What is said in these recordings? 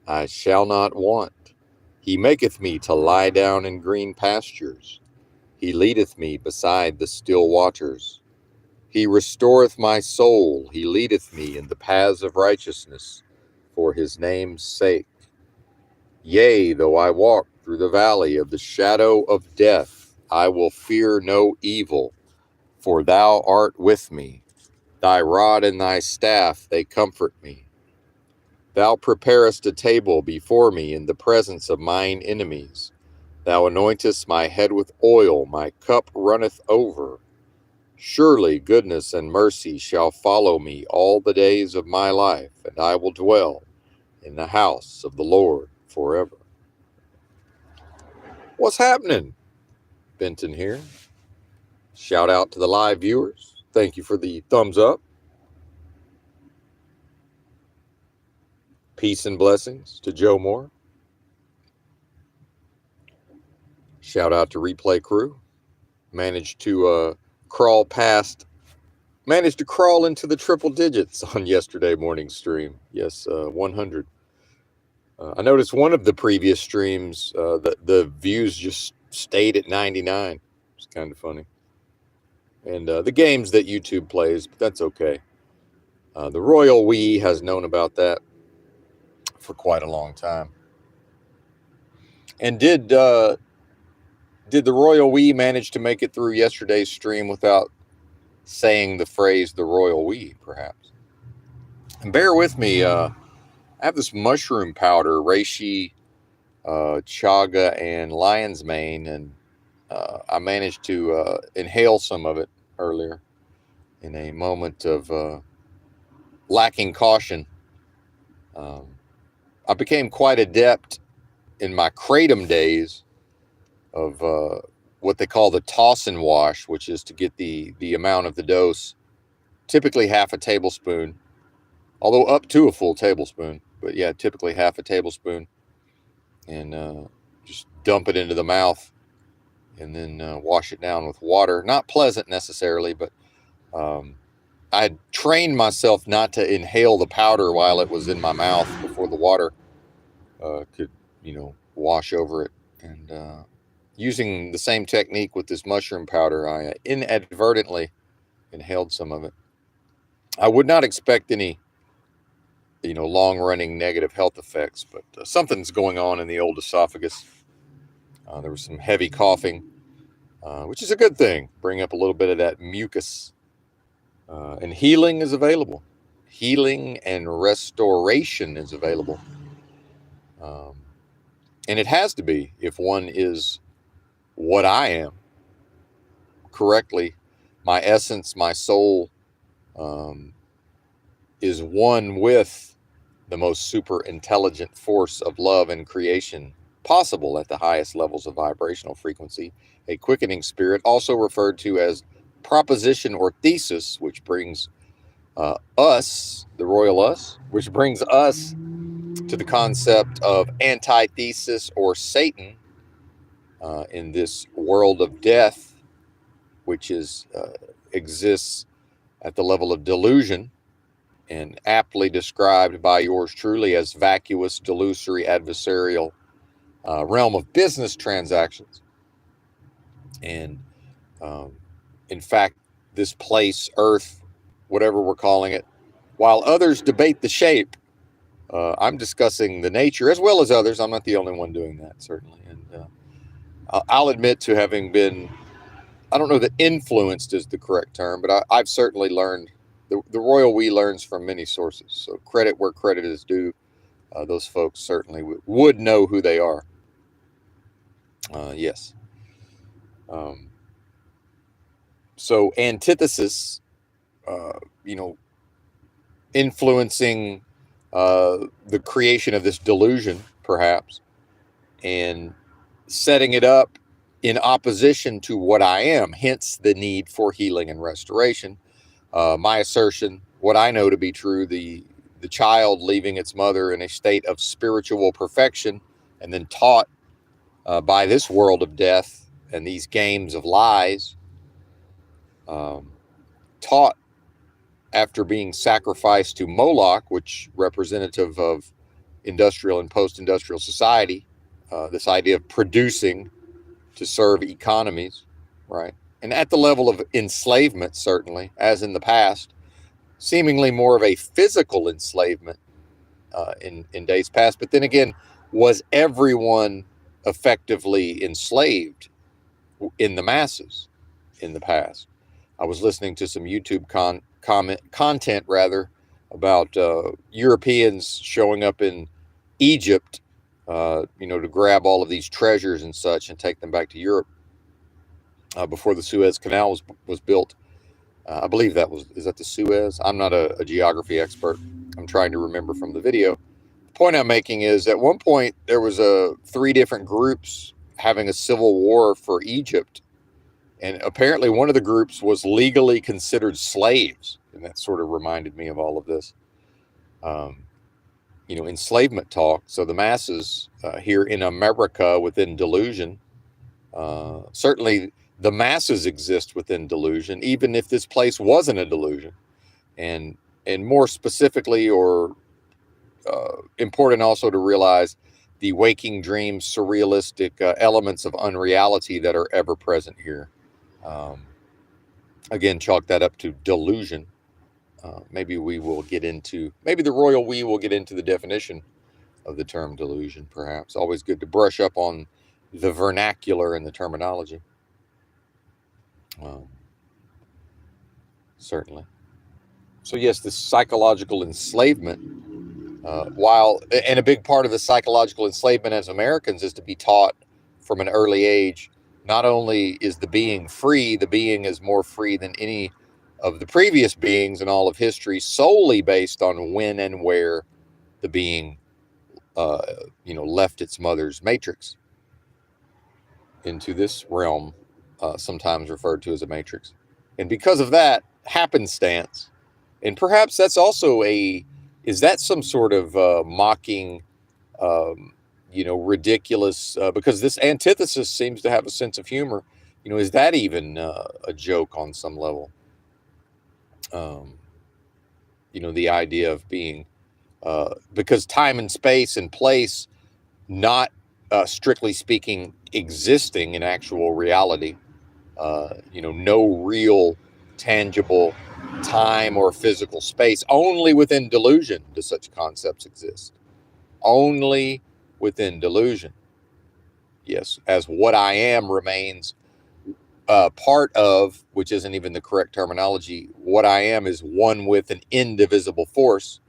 I shall not want. He maketh me to lie down in green pastures. He leadeth me beside the still waters. He restoreth my soul. He leadeth me in the paths of righteousness for his name's sake. Yea, though I walk through the valley of the shadow of death, I will fear no evil, for thou art with me. Thy rod and thy staff, they comfort me. Thou preparest a table before me in the presence of mine enemies. Thou anointest my head with oil, my cup runneth over. Surely goodness and mercy shall follow me all the days of my life, and I will dwell in the house of the Lord forever. What's happening? Benton here. Shout out to the live viewers. Thank you for the thumbs up. Peace and blessings to Joe Moore. Shout out to Replay Crew. Managed to crawl into the triple digits on yesterday morning's stream. Yes, 100. I noticed one of the previous streams, the views just stayed at 99. It's kind of funny. And the games that YouTube plays, but that's okay. The Royal We has known about that for quite a long time. And did the Royal We manage to make it through yesterday's stream without saying the phrase "the Royal We"? Perhaps. And bear with me. I have this mushroom powder, reishi, chaga, and lion's mane, and I managed to inhale some of it earlier in a moment of lacking caution. I became quite adept in my kratom days of what they call the toss and wash, which is to get the amount of the dose, typically half a tablespoon, although up to a full tablespoon, but yeah, typically half a tablespoon, and just dump it into the mouth and then wash it down with water. Not pleasant necessarily, but I had trained myself not to inhale the powder while it was in my mouth before the water could, wash over it. And using the same technique with this mushroom powder, I inadvertently inhaled some of it. I would not expect any, long-running negative health effects, but something's going on in the old esophagus. There was some heavy coughing, which is a good thing. Bring up a little bit of that mucus. And healing is available. Healing and restoration is available. And it has to be if one is what I am correctly. My essence, my soul is one with the most super intelligent force of love and creation possible at the highest levels of vibrational frequency, a quickening spirit, also referred to as proposition or thesis, which brings us, the royal us, which brings us to the concept of antithesis or Satan in this world of death, which exists at the level of delusion and aptly described by yours truly as vacuous, delusory, adversarial realm of business transactions. And in fact, this place, Earth, whatever we're calling it, while others debate the shape, I'm discussing the nature as well as others. I'm not the only one doing that, certainly. And I'll admit to having been, I don't know that influenced is the correct term, but I've certainly learned. The Royal We learns from many sources. So credit where credit is due. Those folks certainly would know who they are. Yes. So antithesis, influencing the creation of this delusion, perhaps, and setting it up in opposition to what I am, hence the need for healing and restoration. My assertion, what I know to be true, the child leaving its mother in a state of spiritual perfection and then taught by this world of death and these games of lies, taught after being sacrificed to Moloch, which representative of industrial and post-industrial society, this idea of producing to serve economies, right? And at the level of enslavement, certainly, as in the past, seemingly more of a physical enslavement in days past. But then again, was everyone effectively enslaved in the masses in the past? I was listening to some YouTube content rather about Europeans showing up in Egypt, to grab all of these treasures and such and take them back to Europe before the Suez Canal was built. I believe is that the Suez? I'm not a geography expert. I'm trying to remember from the video. The point I'm making is at one point there was 3 different groups having a civil war for Egypt. And apparently one of the groups was legally considered slaves. And that sort of reminded me of all of this, enslavement talk. So the masses here in America within delusion, certainly the masses exist within delusion, even if this place wasn't a delusion. And more specifically, or important also to realize the waking dream, surrealistic elements of unreality that are ever present here. Again, chalk that up to delusion. Maybe the royal we will get into the definition of the term delusion, perhaps. Always good to brush up on the vernacular and the terminology. Certainly. So yes, this psychological enslavement, and a big part of the psychological enslavement as Americans is to be taught from an early age, not only is the being free, the being is more free than any of the previous beings in all of history, solely based on when and where the being, left its mother's matrix into this realm, sometimes referred to as a matrix. And because of that happenstance, and perhaps that's also is that some sort of mocking, ridiculous, because this antithesis seems to have a sense of humor. Is that even a joke on some level? The idea of being, because time and space and place, not strictly speaking, existing in actual reality, no real tangible time or physical space. Only within delusion do such concepts exist. Only within delusion. Yes, as what I am remains part of, which isn't even the correct terminology. What I am is one with an indivisible force.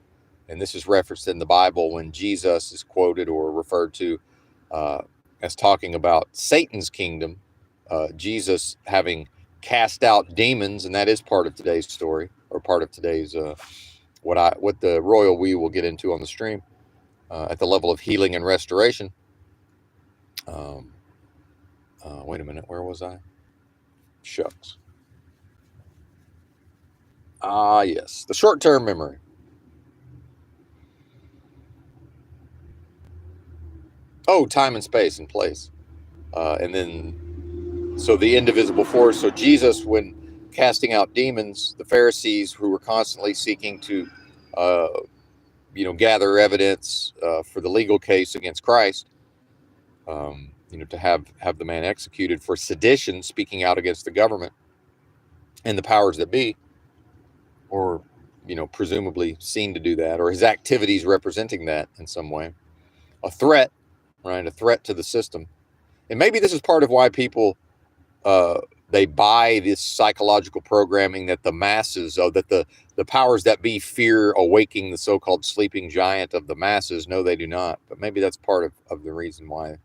And this is referenced in the Bible when Jesus is quoted or referred to as talking about Satan's kingdom, Jesus having cast out demons, and that is part of today's story, or part of today's what the royal we will get into on the stream at the level of healing and restoration. Wait a minute, where was I? Shucks. Yes, the short-term memory. Oh, time and space and place. And then, so the indivisible force. So Jesus, when casting out demons, the Pharisees, who were constantly seeking to, gather evidence for the legal case against Christ, to have the man executed for sedition, speaking out against the government and the powers that be, or, presumably seen to do that, or his activities representing that in some way. A threat, right? A threat to the system. And maybe this is part of why people, they buy this psychological programming that the masses, that the powers that be fear awaking the so-called sleeping giant of the masses. No, they do not. But maybe that's part of the reason why.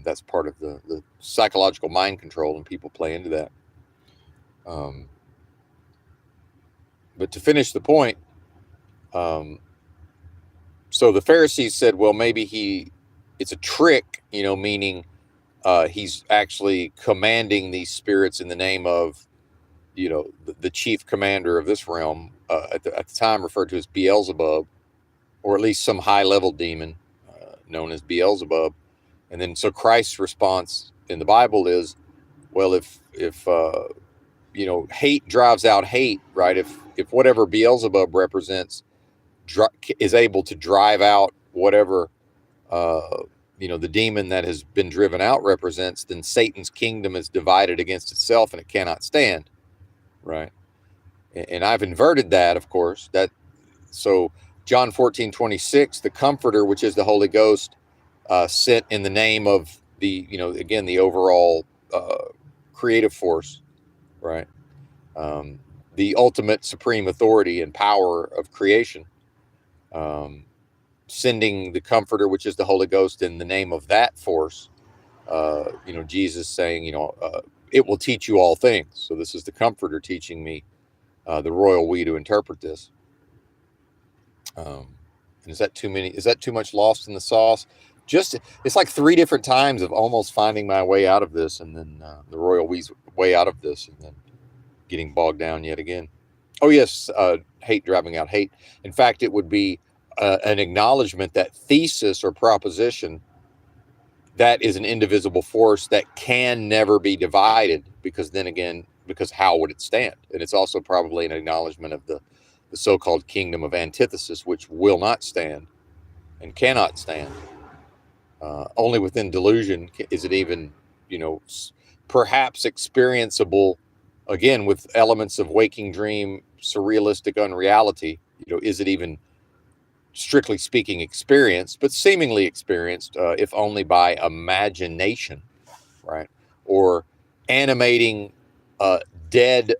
That's part of the psychological mind control, and people play into that. But to finish the point, so the Pharisees said, well, maybe it's a trick, meaning he's actually commanding these spirits in the name of, the chief commander of this realm, at the time referred to as Beelzebub, or at least some high-level demon known as Beelzebub. And then so Christ's response in the Bible is, well, if hate drives out hate, right? If whatever Beelzebub represents is able to drive out whatever the demon that has been driven out represents, then Satan's kingdom is divided against itself and it cannot stand, right? And I've inverted that, of course. So John 14:26, the Comforter, which is the Holy Ghost, sent in the name of again, the overall creative force, right? The ultimate supreme authority and power of creation, sending the Comforter, which is the Holy Ghost, in the name of that force. Jesus saying, it will teach you all things. So this is the Comforter teaching me, the royal we, to interpret this. And is that too many? Is that too much lost in the sauce? It's like 3 different times of almost finding my way out of this, and then the royal we's way out of this, and then getting bogged down yet again. Oh yes, hate driving out hate. In fact, it would be an acknowledgement that thesis or proposition, that is an indivisible force that can never be divided, because how would it stand? And it's also probably an acknowledgement of the so-called kingdom of antithesis, which will not stand and cannot stand. Only within delusion is it even, perhaps experienceable, again, with elements of waking dream, surrealistic unreality. Is it even, strictly speaking, experienced, but seemingly experienced, if only by imagination, right? Or animating dead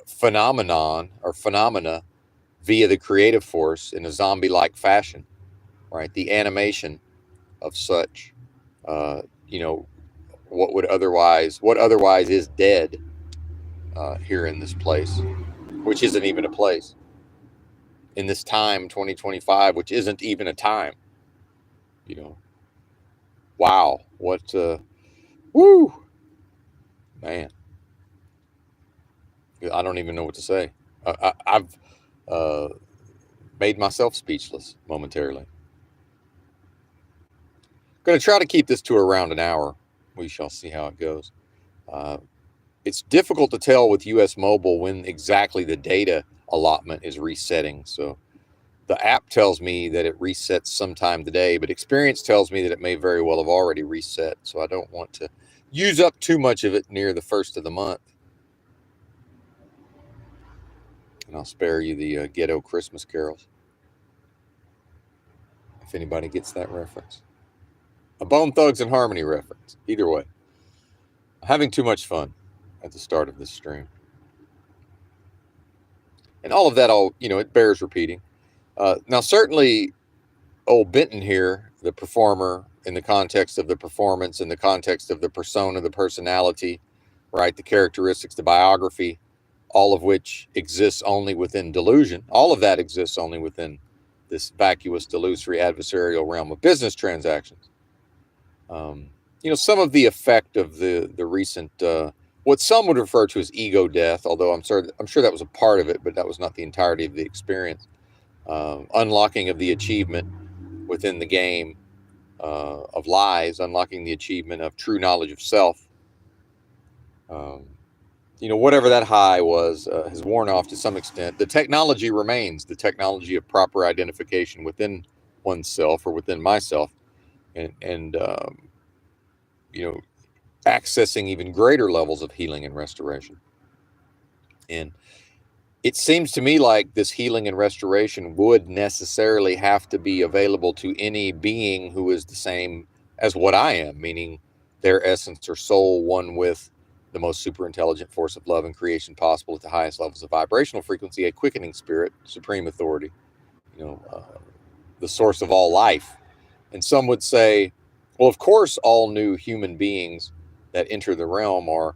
phenomenon or phenomena via the creative force in a zombie-like fashion, right? The animation of such, what otherwise is dead here in this place, which isn't even a place. In this time, 2025, which isn't even a time. Wow, what, woo, man. I don't even know what to say. I've made myself speechless momentarily. Going to try to keep this to around an hour. We shall see how it goes. It's difficult to tell with US Mobile when exactly the data allotment is resetting. So the app tells me that it resets sometime today, but experience tells me that it may very well have already reset. So I don't want to use up too much of it near the first of the month. And I'll spare you the ghetto Christmas carols, if anybody gets that reference. A Bone Thugs and Harmony reference. Either way. I'm having too much fun at the start of this stream. And all of that, it bears repeating. Now, certainly, old Benton here, the performer, in the context of the performance, in the context of the persona, the personality, right, the characteristics, the biography, all of which exists only within delusion. All of that exists only within this vacuous, delusory, adversarial realm of business transactions. Some of the effect of the recent, what some would refer to as ego death, although I'm sure that was a part of it, but that was not the entirety of the experience. Unlocking of the achievement within the game of lies, unlocking the achievement of true knowledge of self. Whatever that high was has worn off to some extent. The technology remains, the technology of proper identification within oneself or within myself, and accessing even greater levels of healing and restoration. And it seems to me like this healing and restoration would necessarily have to be available to any being who is the same as what I am, meaning their essence or soul one with the most super intelligent force of love and creation possible at the highest levels of vibrational frequency, a quickening spirit, supreme authority, the source of all life. And some would say, well, of course, all new human beings that enter the realm are,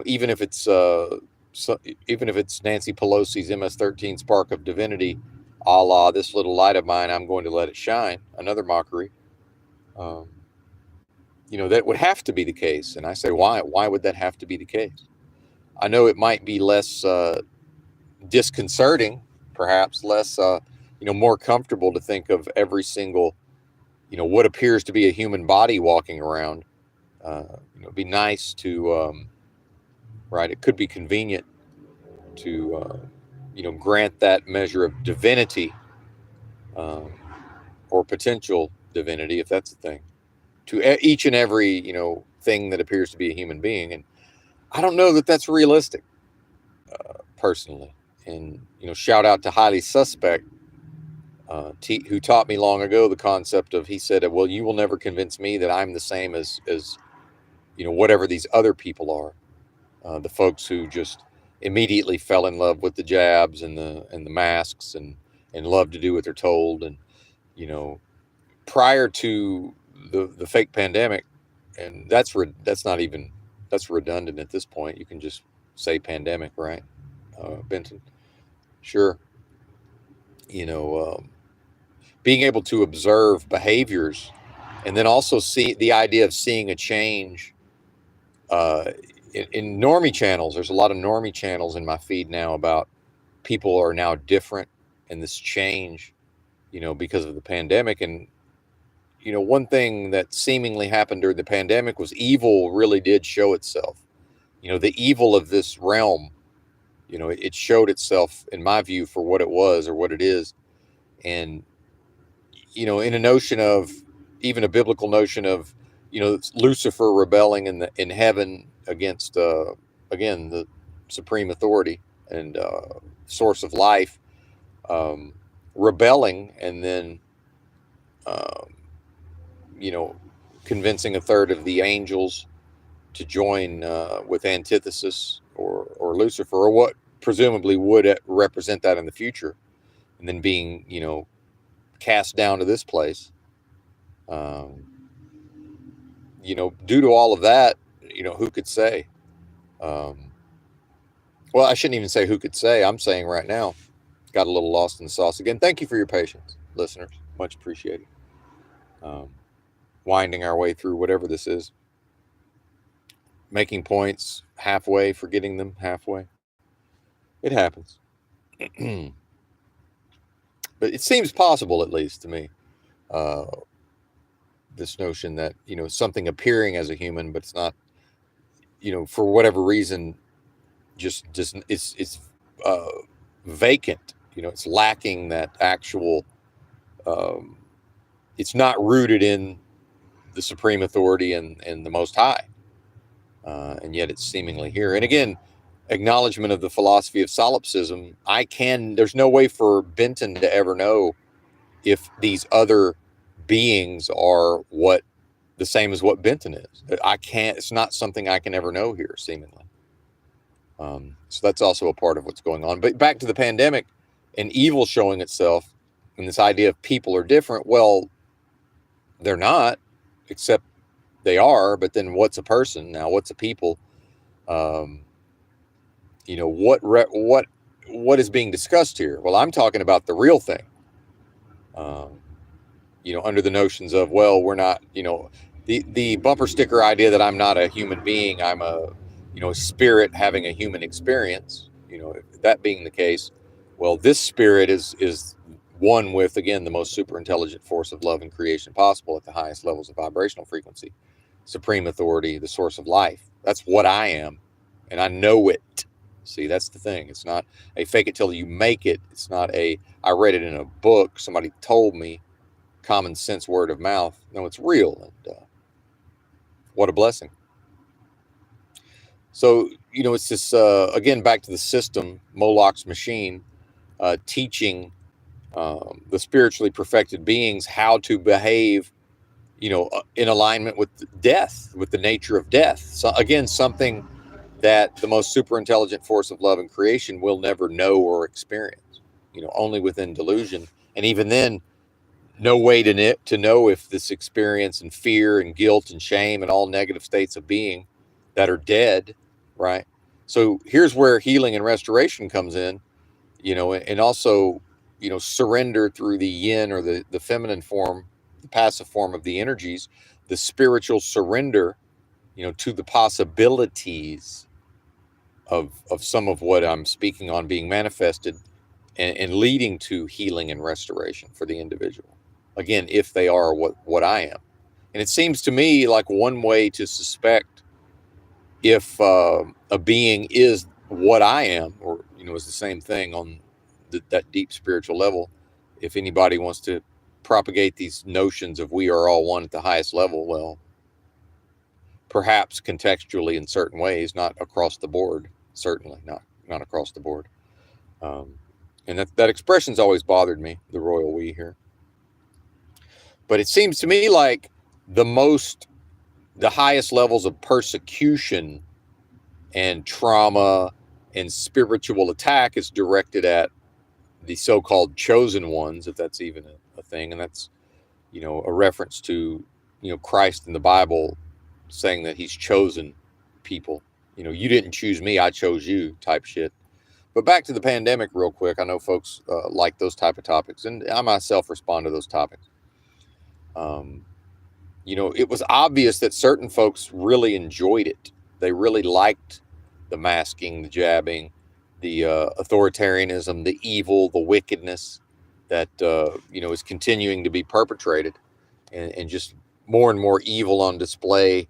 even if it's Nancy Pelosi's MS-13 spark of divinity, a la this little light of mine, I'm going to let it shine, another mockery, that would have to be the case. And I say, why would that have to be the case? I know it might be less disconcerting, perhaps less, more comfortable to think of every single, what appears to be a human body walking around. It'd be nice to, right, it could be convenient to, grant that measure of divinity or potential divinity, if that's the thing, to each and every, thing that appears to be a human being. And I don't know that that's realistic, personally. And, shout out to Highly Suspect, who taught me long ago the concept of, he said, well, you will never convince me that I'm the same as whatever these other people are. The folks who just immediately fell in love with the jabs and the masks, and love to do what they're told. And, you know, prior to the fake pandemic, and that's not even, that's redundant at this point. You can just say pandemic, right, Benton? Sure. You know, being able to observe behaviors, and then also see the idea of seeing a change, uh, in normie channels. There's a lot of normie channels in my feed now about people are now different, and this change, because of the pandemic. And one thing that seemingly happened during the pandemic was evil really did show itself. The evil of this realm, it showed itself, in my view, for what it was or what it is. And, in a notion of, even a biblical notion of, Lucifer rebelling in heaven against, again, the supreme authority and, source of life, um, rebelling, and then, um, you know, convincing a third of the angels to join, with antithesis, or Lucifer, or what presumably would represent that in the future, and then being, cast down to this place. Um, due to all of that, who could say? Um, well, I shouldn't even say who could say. I'm saying right now, got a little lost in the sauce again. Thank you for your patience, listeners. Much appreciated. Um, Winding our way through whatever this is, making points halfway, forgetting them halfway. It happens. But it seems possible, at least to me, uh, this notion that, something appearing as a human, but it's not, for whatever reason, just it's uh, vacant. It's lacking that actual. Um, it's not rooted in the supreme authority and the Most High, and yet it's seemingly here. And again, acknowledgement of the philosophy of solipsism. There's no way for Benton to ever know if these other beings are the same as what Benton is. I can't. It's not something I can ever know here, seemingly. So that's also a part of what's going on. But back to the pandemic and evil showing itself, and this idea of people are different. Well, they're not, except they are. But then, what's a person now? What's a people? Um, what is being discussed here? Well, I'm talking about the real thing. Um, Under the notions of, well, we're not, the bumper sticker idea that I'm not a human being, I'm a, spirit having a human experience. That being the case, well, this spirit is one with, again, the most super intelligent force of love and creation possible at the highest levels of vibrational frequency, supreme authority, the source of life. That's what I am, and I know it. See, that's the thing. It's not a fake it till you make it. It's not I read it in a book, somebody told me, common sense, word of mouth. No, it's real. And what a blessing. So, it's this, again, back to the system, Moloch's machine, teaching, the spiritually perfected beings how to behave, in alignment with death, with the nature of death. So, again, something that the most super intelligent force of love and creation will never know or experience, only within delusion. And even then, no way to know if this experience and fear and guilt and shame and all negative states of being that are dead, right? So here's where healing and restoration comes in, and also, surrender through the yin, or the feminine form, the passive form of the energies, the spiritual surrender, to the possibilities of some of what I'm speaking on being manifested, and leading to healing and restoration for the individual. Again, if they are what I am. And it seems to me like one way to suspect if, a being is what I am, or, is the same thing on that deep spiritual level. If anybody wants to propagate these notions of we are all one at the highest level. Well, perhaps contextually in certain ways, not across the board. Certainly not across the board. And that expression's always bothered me, the royal we here. But it seems to me like the highest levels of persecution and trauma and spiritual attack is directed at the so-called chosen ones, if that's even a thing. And that's, a reference to, Christ in the Bible saying that he's chosen people. You didn't choose me, I chose you type shit. But back to the pandemic real quick. I know folks like those type of topics, and I myself respond to those topics. It was obvious that certain folks really enjoyed it. They really liked the masking, the jabbing, the authoritarianism, the evil, the wickedness that, is continuing to be perpetrated, and just more and more evil on display.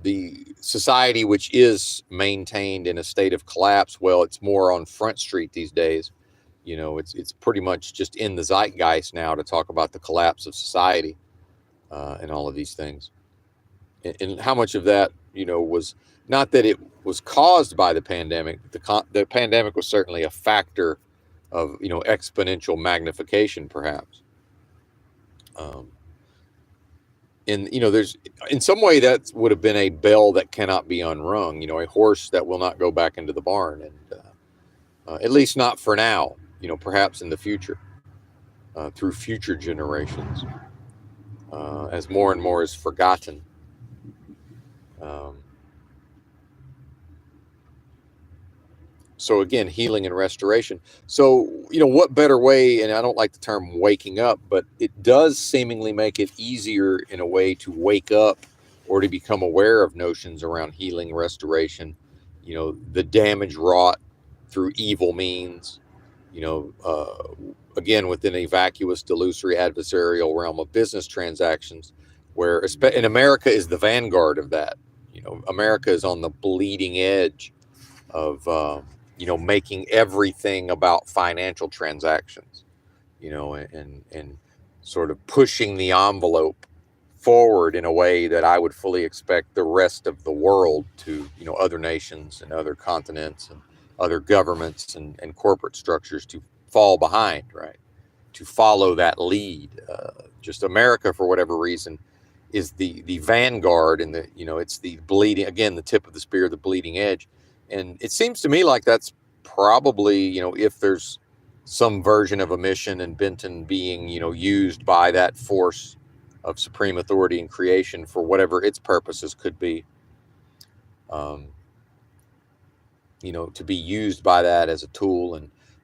The society which is maintained in a state of collapse, well, it's more on Front Street these days. It's pretty much just in the zeitgeist now to talk about the collapse of society and all of these things. And how much of that, was not that it was caused by the pandemic. The pandemic was certainly a factor of, exponential magnification, perhaps. And there's in some way that would have been a bell that cannot be unrung, a horse that will not go back into the barn, and at least not for now, perhaps in the future, through future generations, as more and more is forgotten. So again, healing and restoration. So, what better way, and I don't like the term waking up, but it does seemingly make it easier in a way to wake up or to become aware of notions around healing, restoration, the damage wrought through evil means, again, within a vacuous, delusory, adversarial realm of business transactions, where, and America is the vanguard of that. America is on the bleeding edge of, making everything about financial transactions, and sort of pushing the envelope forward in a way that I would fully expect the rest of the world to, other nations and other continents and other governments and corporate structures to fall behind, right? To follow that lead. Just America, for whatever reason, is the vanguard, and it's the bleeding, again, the tip of the spear, the bleeding edge. And it seems to me like that's probably, if there's some version of a mission and Benton being, used by that force of supreme authority in creation for whatever its purposes could be, to be used by that as a tool.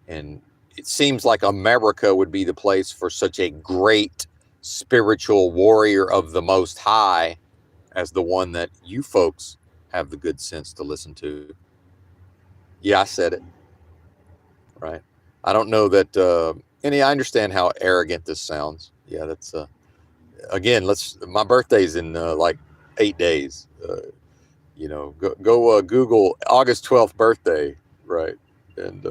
And it seems like America would be the place for such a great spiritual warrior of the Most High as the one that you folks have the good sense to listen to. Yeah, I said it. Right. I don't know that, and I understand how arrogant this sounds. Yeah, that's, again, my birthday's in like 8 days. Go Google August 12th birthday, right? And,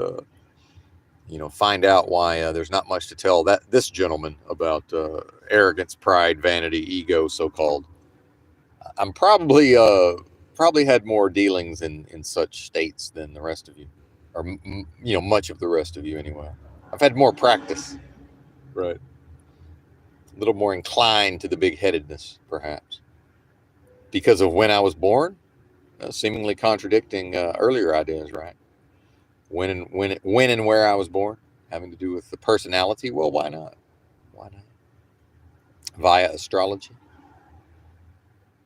find out why there's not much to tell this gentleman about arrogance, pride, vanity, ego, so-called. I'm probably had more dealings in such states than the rest of you, or much of the rest of you anyway. I've had more practice, right? A little more inclined to the big-headedness, perhaps, because of when I was born, seemingly contradicting earlier ideas, right? When and where I was born, having to do with the personality. Well, why not? Why not? Via astrology.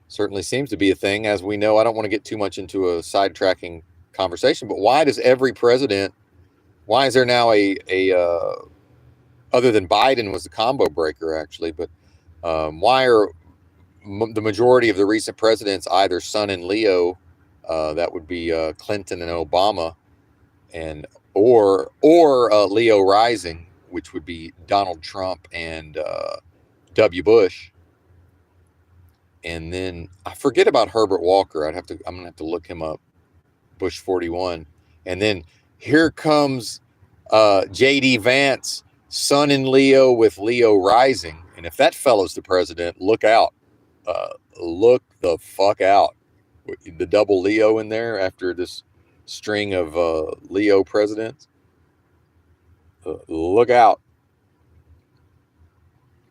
Certainly seems to be a thing, as we know. I don't want to get too much into a sidetracking conversation, but why is there now a other than Biden was the combo breaker, actually, but why are the majority of the recent presidents either Sun and Leo, that would be Clinton and Obama, and or Leo rising, which would be Donald Trump and W. Bush. And then I forget about Herbert Walker. I'm gonna have to look him up. Bush 41. And then here comes J.D. Vance Sun in Leo with Leo rising. And if that fellow's the president, look out. Look the fuck out. The double Leo in there after this string of Leo presidents. Look out.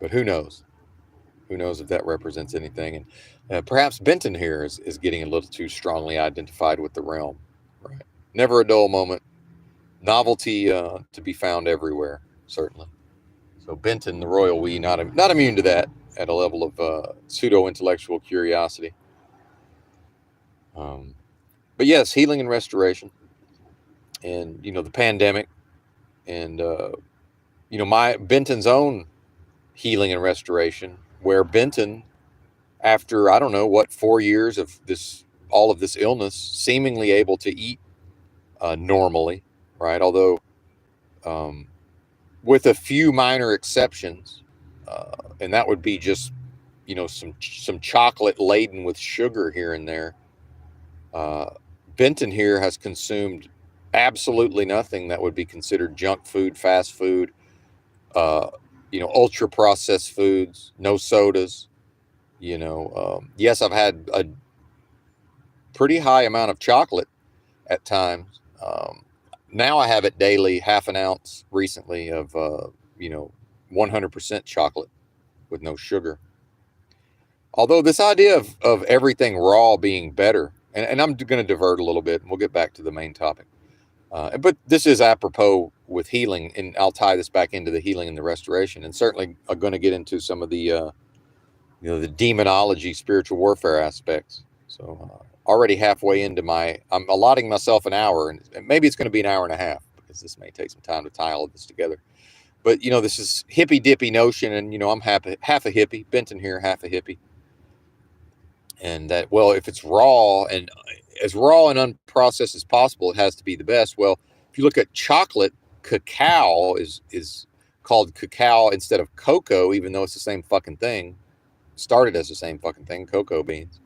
But who knows? Who knows if that represents anything? And perhaps Benton here is getting a little too strongly identified with the realm. Right. Never a dull moment. Novelty to be found everywhere, certainly. So Benton, the royal we, not immune to that at a level of pseudo intellectual curiosity. But yes, healing and restoration, and the pandemic, and my Benton's own healing and restoration, where Benton, after I don't know what 4 years of all of this illness, seemingly able to eat normally, right? Although with a few minor exceptions, and that would be just some chocolate laden with sugar here and there. Benton here has consumed absolutely nothing that would be considered junk food, fast food, ultra processed foods, no sodas. Yes, I've had a pretty high amount of chocolate at times. Now I have it daily, half an ounce recently of 100% chocolate with no sugar. Although this idea of everything raw being better, and I'm going to divert a little bit, and we'll get back to the main topic. But this is apropos with healing, and I'll tie this back into the healing and the restoration, and certainly I'm going to get into some of the the demonology, spiritual warfare aspects. So already halfway into I'm allotting myself an hour, and maybe it's going to be an hour and a half because this may take some time to tie all of this together. But this is hippy dippy notion, and I'm half a hippie. Benton here, half a hippie. And that, well, if it's raw and as raw and unprocessed as possible, it has to be the best. Well, if you look at chocolate, cacao is called cacao instead of cocoa, even though it's the same fucking thing. Started as the same fucking thing, cocoa beans,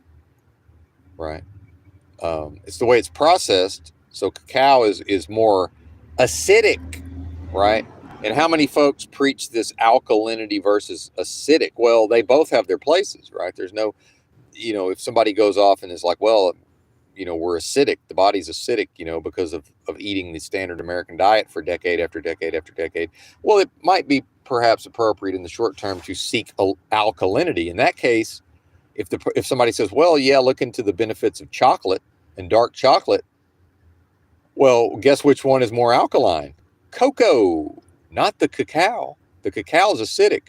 right? It's the way it's processed. So cacao is more acidic, right? And how many folks preach this alkalinity versus acidic? Well, they both have their places, right? There's no, if somebody goes off and is like, well, we're acidic, the body's acidic, because of eating the standard American diet for decade after decade after decade. Well, it might be perhaps appropriate in the short term to seek alkalinity. In that case, if somebody says, well, yeah, look into the benefits of chocolate and dark chocolate, well, guess which one is more alkaline? Cocoa, not the cacao. The cacao is acidic.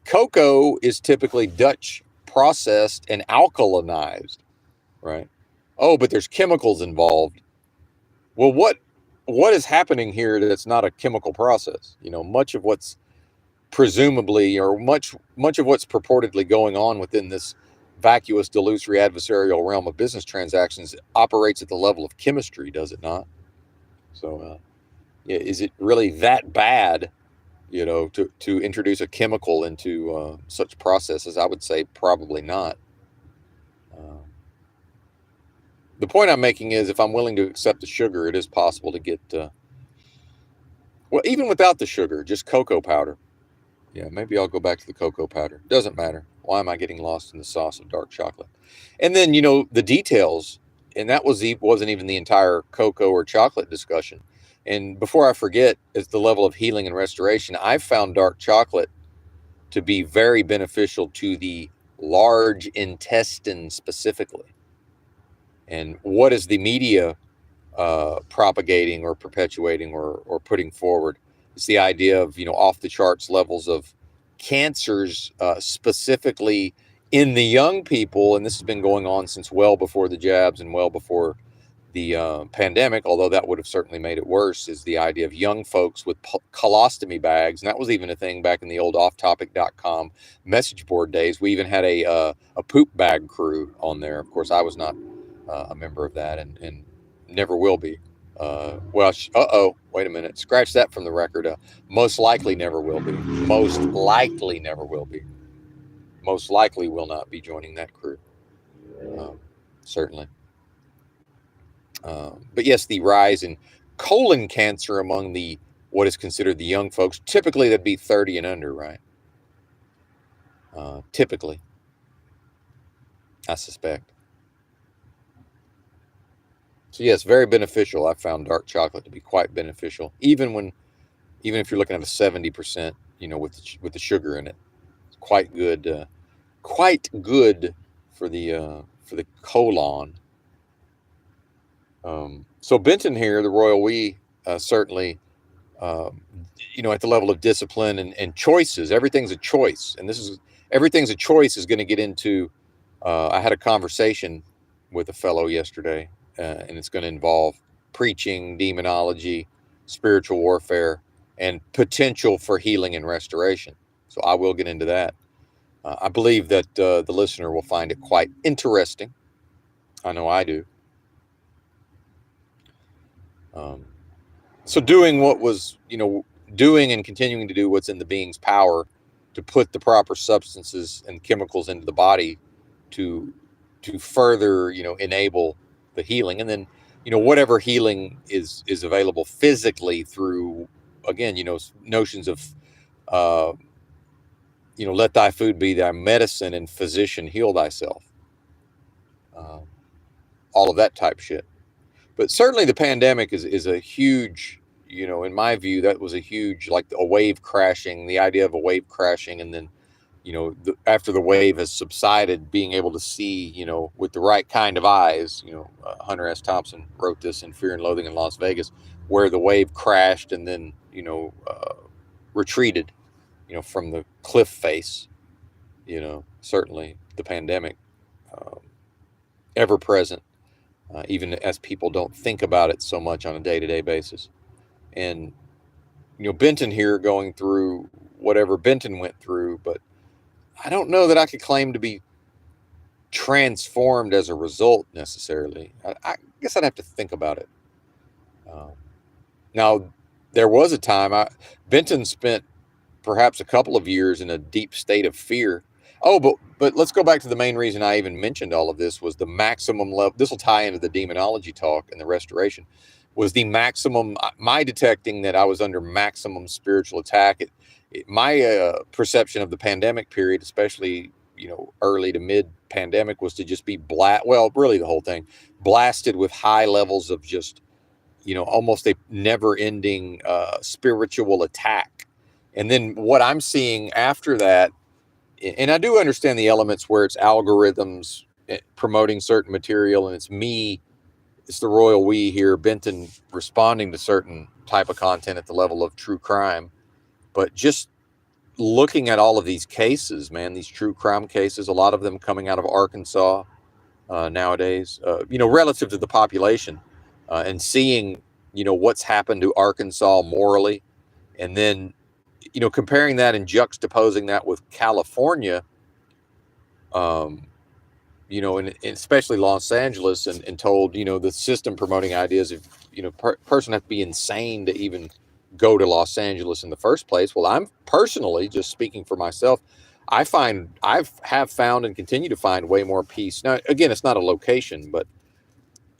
Cocoa is typically Dutch processed and alkalinized, right? Oh, but there's chemicals involved. Well, what is happening here that's not a chemical process? Much of what's presumably, or much of what's purportedly going on within this vacuous, delusory, adversarial realm of business transactions operates at the level of chemistry, does it not? So, is it really that bad, to introduce a chemical into such processes? I would say probably not. The point I'm making is, if I'm willing to accept the sugar, it is possible to get, well, even without the sugar, just cocoa powder. Yeah, maybe I'll go back to the cocoa powder. Doesn't matter. Why am I getting lost in the sauce of dark chocolate? And then, the details, and that wasn't even the entire cocoa or chocolate discussion. And before I forget, as the level of healing and restoration, I've found dark chocolate to be very beneficial to the large intestine specifically. And what is the media propagating or perpetuating or putting forward? It's the idea of off the charts levels of cancers, specifically in the young people, and this has been going on since well before the jabs and well before the pandemic, although that would have certainly made it worse, is the idea of young folks with colostomy bags. And that was even a thing back in the old offtopic.com message board days. We even had a poop bag crew on there. Of course, I was not a member of that, and never will be. Wait a minute. Scratch that from the record. Most likely never will be. Most likely never will be. Most likely will not be joining that crew. Certainly. But yes, the rise in colon cancer among the what is considered the young folks. Typically, that'd be 30 and under, right? Typically, I suspect. So yes, very beneficial. I found dark chocolate to be quite beneficial, even if you're looking at a 70%, with the sugar in it. It's quite good. Quite good for the colon. So Benton here, the royal we, certainly, um, at the level of discipline and choices. Everything's a choice, and everything's a choice is going to get into. I had a conversation with a fellow yesterday, and it's going to involve preaching, demonology, spiritual warfare, and potential for healing and restoration. So I will get into that. I believe that the listener will find it quite interesting. I know I do. Um, so doing and continuing to do what's in the being's power to put the proper substances and chemicals into the body to further, enable the healing, and then, whatever healing is available physically through, again, notions of, uh, let thy food be thy medicine and physician heal thyself. Um, all of that type shit. But certainly the pandemic is a huge, in my view, that was a huge, like a wave crashing, the idea of a wave crashing. And then, after the wave has subsided, being able to see, with the right kind of eyes, Hunter S. Thompson wrote this in Fear and Loathing in Las Vegas, where the wave crashed and then, retreated, from the cliff face, certainly the pandemic, um, ever present, even as people don't think about it so much on a day-to-day basis. And Benton here going through whatever Benton went through, but I don't know that I could claim to be transformed as a result necessarily. I guess I'd have to think about it. Um, Now, there was a time Benton spent perhaps a couple of years in a deep state of fear. Oh, but let's go back to the main reason I even mentioned all of this was the maximum level. This will tie into the demonology talk and the restoration. Was the maximum my detecting that I was under maximum spiritual attack? My perception of the pandemic period, especially early to mid pandemic, was to just be well, really the whole thing blasted with high levels of just almost a never ending spiritual attack. And then what I'm seeing after that, and I do understand the elements where it's algorithms promoting certain material, and it's the royal we here, Benton, responding to certain type of content at the level of true crime. But just looking at all of these cases, man, these true crime cases, a lot of them coming out of Arkansas nowadays, relative to the population, and seeing, what's happened to Arkansas morally, and then, comparing that and juxtaposing that with California, um, and especially Los Angeles, and told, the system promoting ideas of, person have to be insane to even go to Los Angeles in the first place. Well, I'm personally, just speaking for myself, have found and continue to find way more peace. Now, again, it's not a location, but,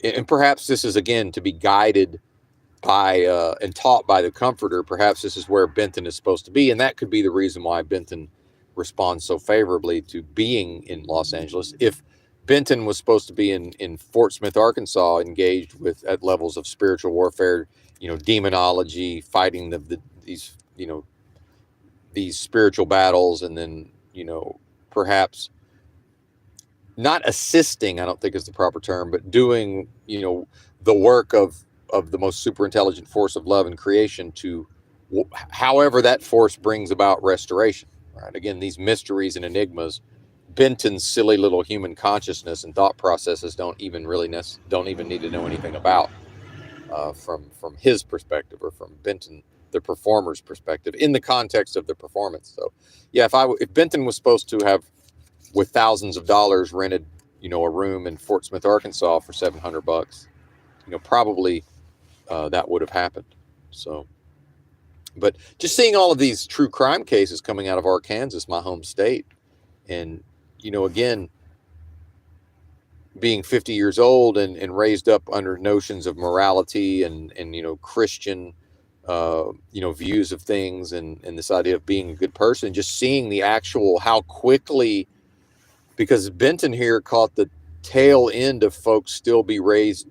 and perhaps this is, again, to be guided by and taught by the comforter. Perhaps this is where Benton is supposed to be, and that could be the reason why Benton responds so favorably to being in Los Angeles. If Benton was supposed to be in Fort Smith, Arkansas, engaged with at levels of spiritual warfare, demonology, fighting these these spiritual battles, and then perhaps not assisting, I don't think is the proper term, but doing the work of the most super intelligent force of love and creation to however that force brings about restoration. Right? Again, these mysteries and enigmas, Benton's silly little human consciousness and thought processes don't even need to know anything about, from his perspective, or from Benton, the performer's perspective, in the context of the performance. So, yeah, if Benton was supposed to have, with thousands of dollars, rented a room in Fort Smith, Arkansas for $700, probably that would have happened. So, but just seeing all of these true crime cases coming out of Arkansas, my home state, and again, being 50 years old and raised up under notions of morality and Christian views of things, and this idea of being a good person, just seeing the actual how quickly, because Benton here caught the tail end of folks still being raised,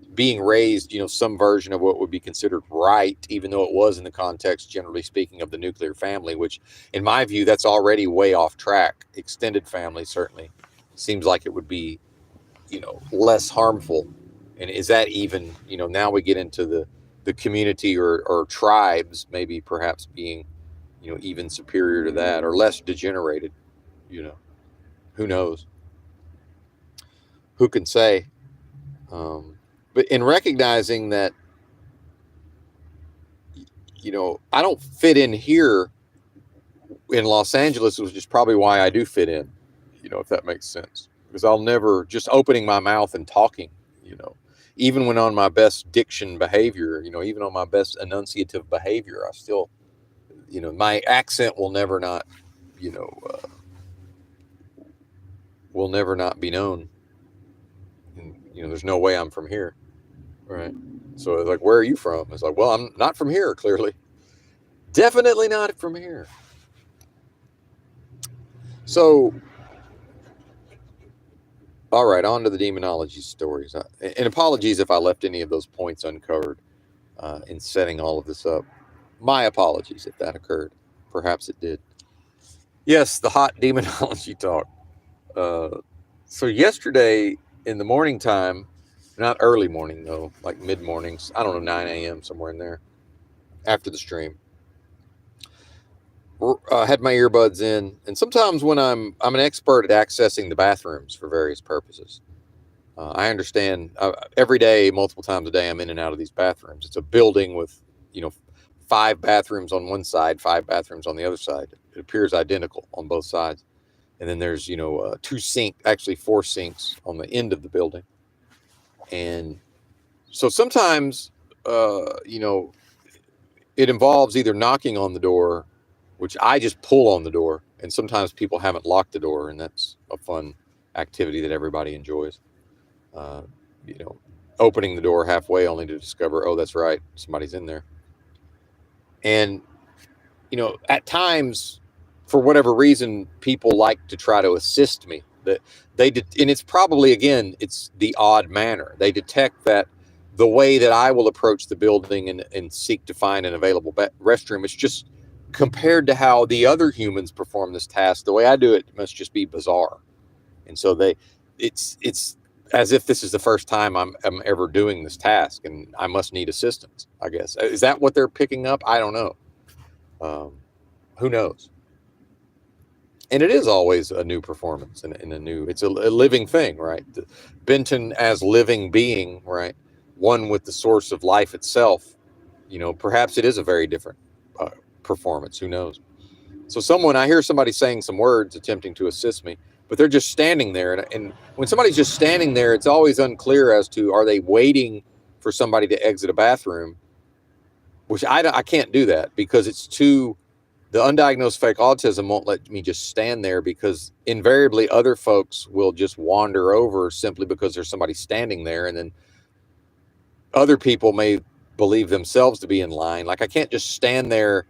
some version of what would be considered right, even though it was in the context, generally speaking, of the nuclear family, which in my view, that's already way off track. Extended family certainly seems like it would be, less harmful. And is that even, now we get into the community or tribes, maybe perhaps being, even superior to that or less degenerated, you know, who knows? Who can say? But in recognizing that, I don't fit in here in Los Angeles, which is probably why I do fit in, if that makes sense. Because I'll never, just opening my mouth and talking, you know, even when on my best diction behavior, even on my best enunciative behavior, I still, my accent will never not, you know, uh, will never not be known. And, there's no way I'm from here. Right. So it's like, where are you from? It's like, well, I'm not from here, clearly. Definitely not from here. So, all right, on to the demonology stories. And apologies if I left any of those points uncovered in setting all of this up. My apologies if that occurred. Perhaps it did. Yes, the hot demonology talk. So yesterday in the morning time, not early morning though, like mid mornings, I don't know, 9 a.m., somewhere in there, after the stream, had my earbuds in, and sometimes when I'm an expert at accessing the bathrooms for various purposes. I understand every day, multiple times a day, I'm in and out of these bathrooms. It's a building with, 5 bathrooms on one side, 5 bathrooms on the other side. It appears identical on both sides. And then there's, 4 sinks on the end of the building. And so sometimes, it involves either knocking on the door, which I just pull on the door. And sometimes people haven't locked the door, and that's a fun activity that everybody enjoys. Uh, you know, Opening the door halfway only to discover, oh, that's right, somebody's in there. And, at times, for whatever reason, people like to try to assist me. That and it's probably, again, it's the odd manner. They detect that the way that I will approach the building and seek to find an available restroom, it's just compared to how the other humans perform this task, the way I do it must just be bizarre. And so it's as if this is the first time I'm ever doing this task, and I must need assistance, I guess. Is that what they're picking up? I don't know. Who knows? And it is always a new performance and it's a living thing, right? Benton as living being, right? One with the source of life itself, perhaps it is a very different performance. Who knows? So I hear somebody saying some words attempting to assist me, but they're just standing there. And when somebody's just standing there, it's always unclear as to, are they waiting for somebody to exit a bathroom, which I can't do that because the undiagnosed fake autism won't let me just stand there, because invariably other folks will just wander over simply because there's somebody standing there. And then other people may believe themselves to be in line. Like, I can't just stand there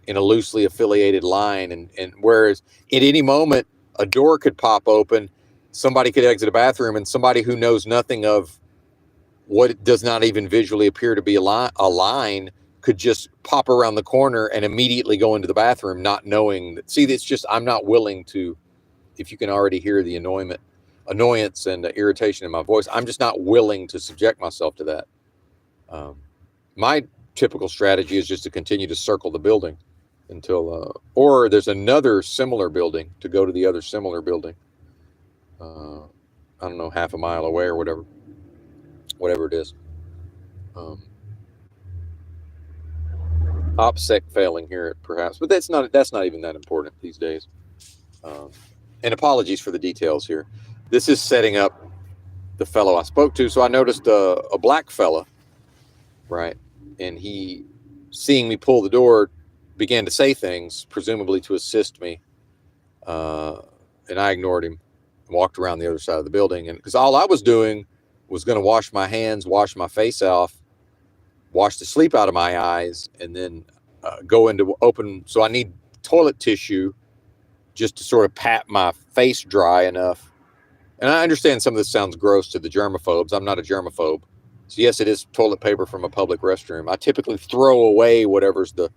in a loosely affiliated line. And whereas at any moment a door could pop open, somebody could exit a bathroom, and somebody who knows nothing of what does not even visually appear to be a line could just pop around the corner and immediately go into the bathroom, not knowing that. See, it's just, I'm not willing to, if you can already hear the annoyance and irritation in my voice, I'm just not willing to subject myself to that. My typical strategy is just to continue to circle the building until, or there's another similar building, to go to the other similar building. I don't know, half a mile away or whatever it is. OPSEC failing here, perhaps, but that's not even that important these days. And apologies for the details here. This is setting up the fellow I spoke to. So I noticed a black fella, right, and he, seeing me pull the door, began to say things, presumably to assist me, and I ignored him and walked around the other side of the building. And because all I was doing was going to wash my hands, wash my face off, wash the sleep out of my eyes, and then go into open. So I need toilet tissue just to sort of pat my face dry enough. And I understand some of this sounds gross to the germaphobes. I'm not a germaphobe. So yes, it is toilet paper from a public restroom. I typically throw away whatever's the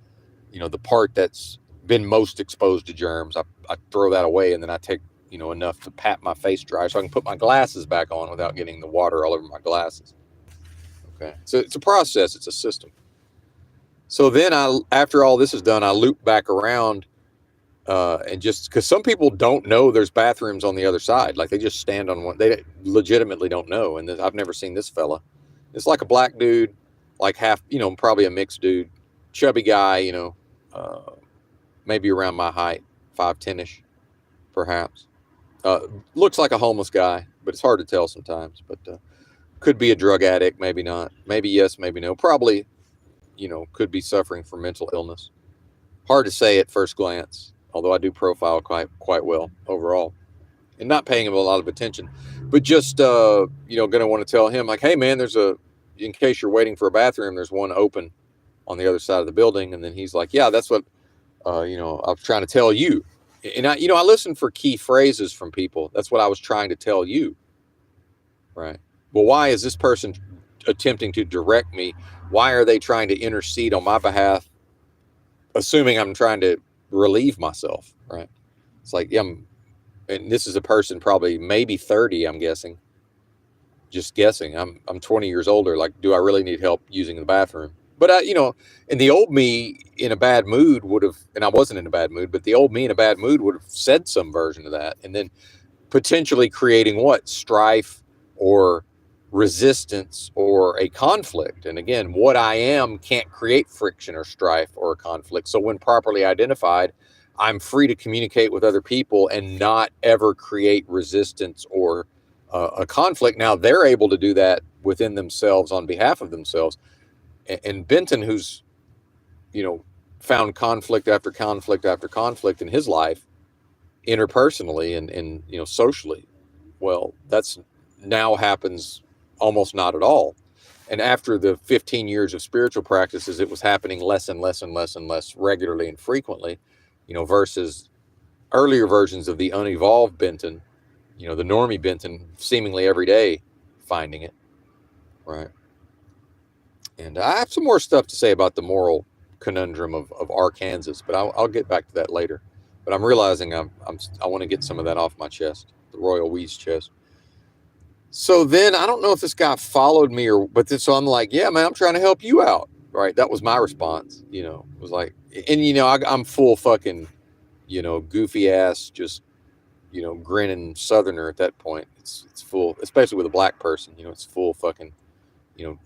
part that's been most exposed to germs. I throw that away, and then I take enough to pat my face dry so I can put my glasses back on without getting the water all over my glasses. Okay, so it's a process. It's a system. So then after all this is done, I loop back around, and just because some people don't know there's bathrooms on the other side, like they just stand on one. They legitimately don't know, and I've never seen this fella. It's like a black dude, like half, probably a mixed dude, chubby guy, maybe around my height, 5'10"ish, perhaps. Looks like a homeless guy, but it's hard to tell sometimes. But could be a drug addict, maybe not. Maybe yes, maybe no. Probably, could be suffering from mental illness. Hard to say at first glance, although I do profile quite well overall, and not paying him a lot of attention. But just going to want to tell him like, hey man, in case you're waiting for a bathroom, there's one open on the other side of the building. And then he's like, yeah, that's what I was trying to tell you. And I listen for key phrases from people. That's what I was trying to tell you. Right. Well, why is this person attempting to direct me? Why are they trying to intercede on my behalf, assuming I'm trying to relieve myself? Right. It's like, yeah, and this is a person probably maybe 30, I'm guessing. Just guessing. I'm 20 years older. Like, do I really need help using the bathroom? But and the old me in a bad mood would have, and I wasn't in a bad mood, but the old me in a bad mood would have said some version of that, and then potentially creating what? Strife or resistance or a conflict. And again, what I am can't create friction or strife or a conflict. So when properly identified, I'm free to communicate with other people and not ever create resistance or a conflict. Now they're able to do that within themselves on behalf of themselves. And Benton, who's, found conflict after conflict after conflict in his life, interpersonally and socially, well, that's now happens almost not at all. And after the 15 years of spiritual practices, it was happening less and less and less and less regularly and frequently, versus earlier versions of the unevolved Benton, the normie Benton, seemingly every day finding it. Right. And I have some more stuff to say about the moral conundrum of Arkansas, but I'll get back to that later. But I'm realizing I want to get some of that off my chest, the royal we's chest. So then I don't know if this guy followed me so I'm like, yeah, man, I'm trying to help you out. Right. That was my response, was like, and, I'm full fucking, goofy ass, just, grinning Southerner at that point. It's full, especially with a black person, it's full fucking,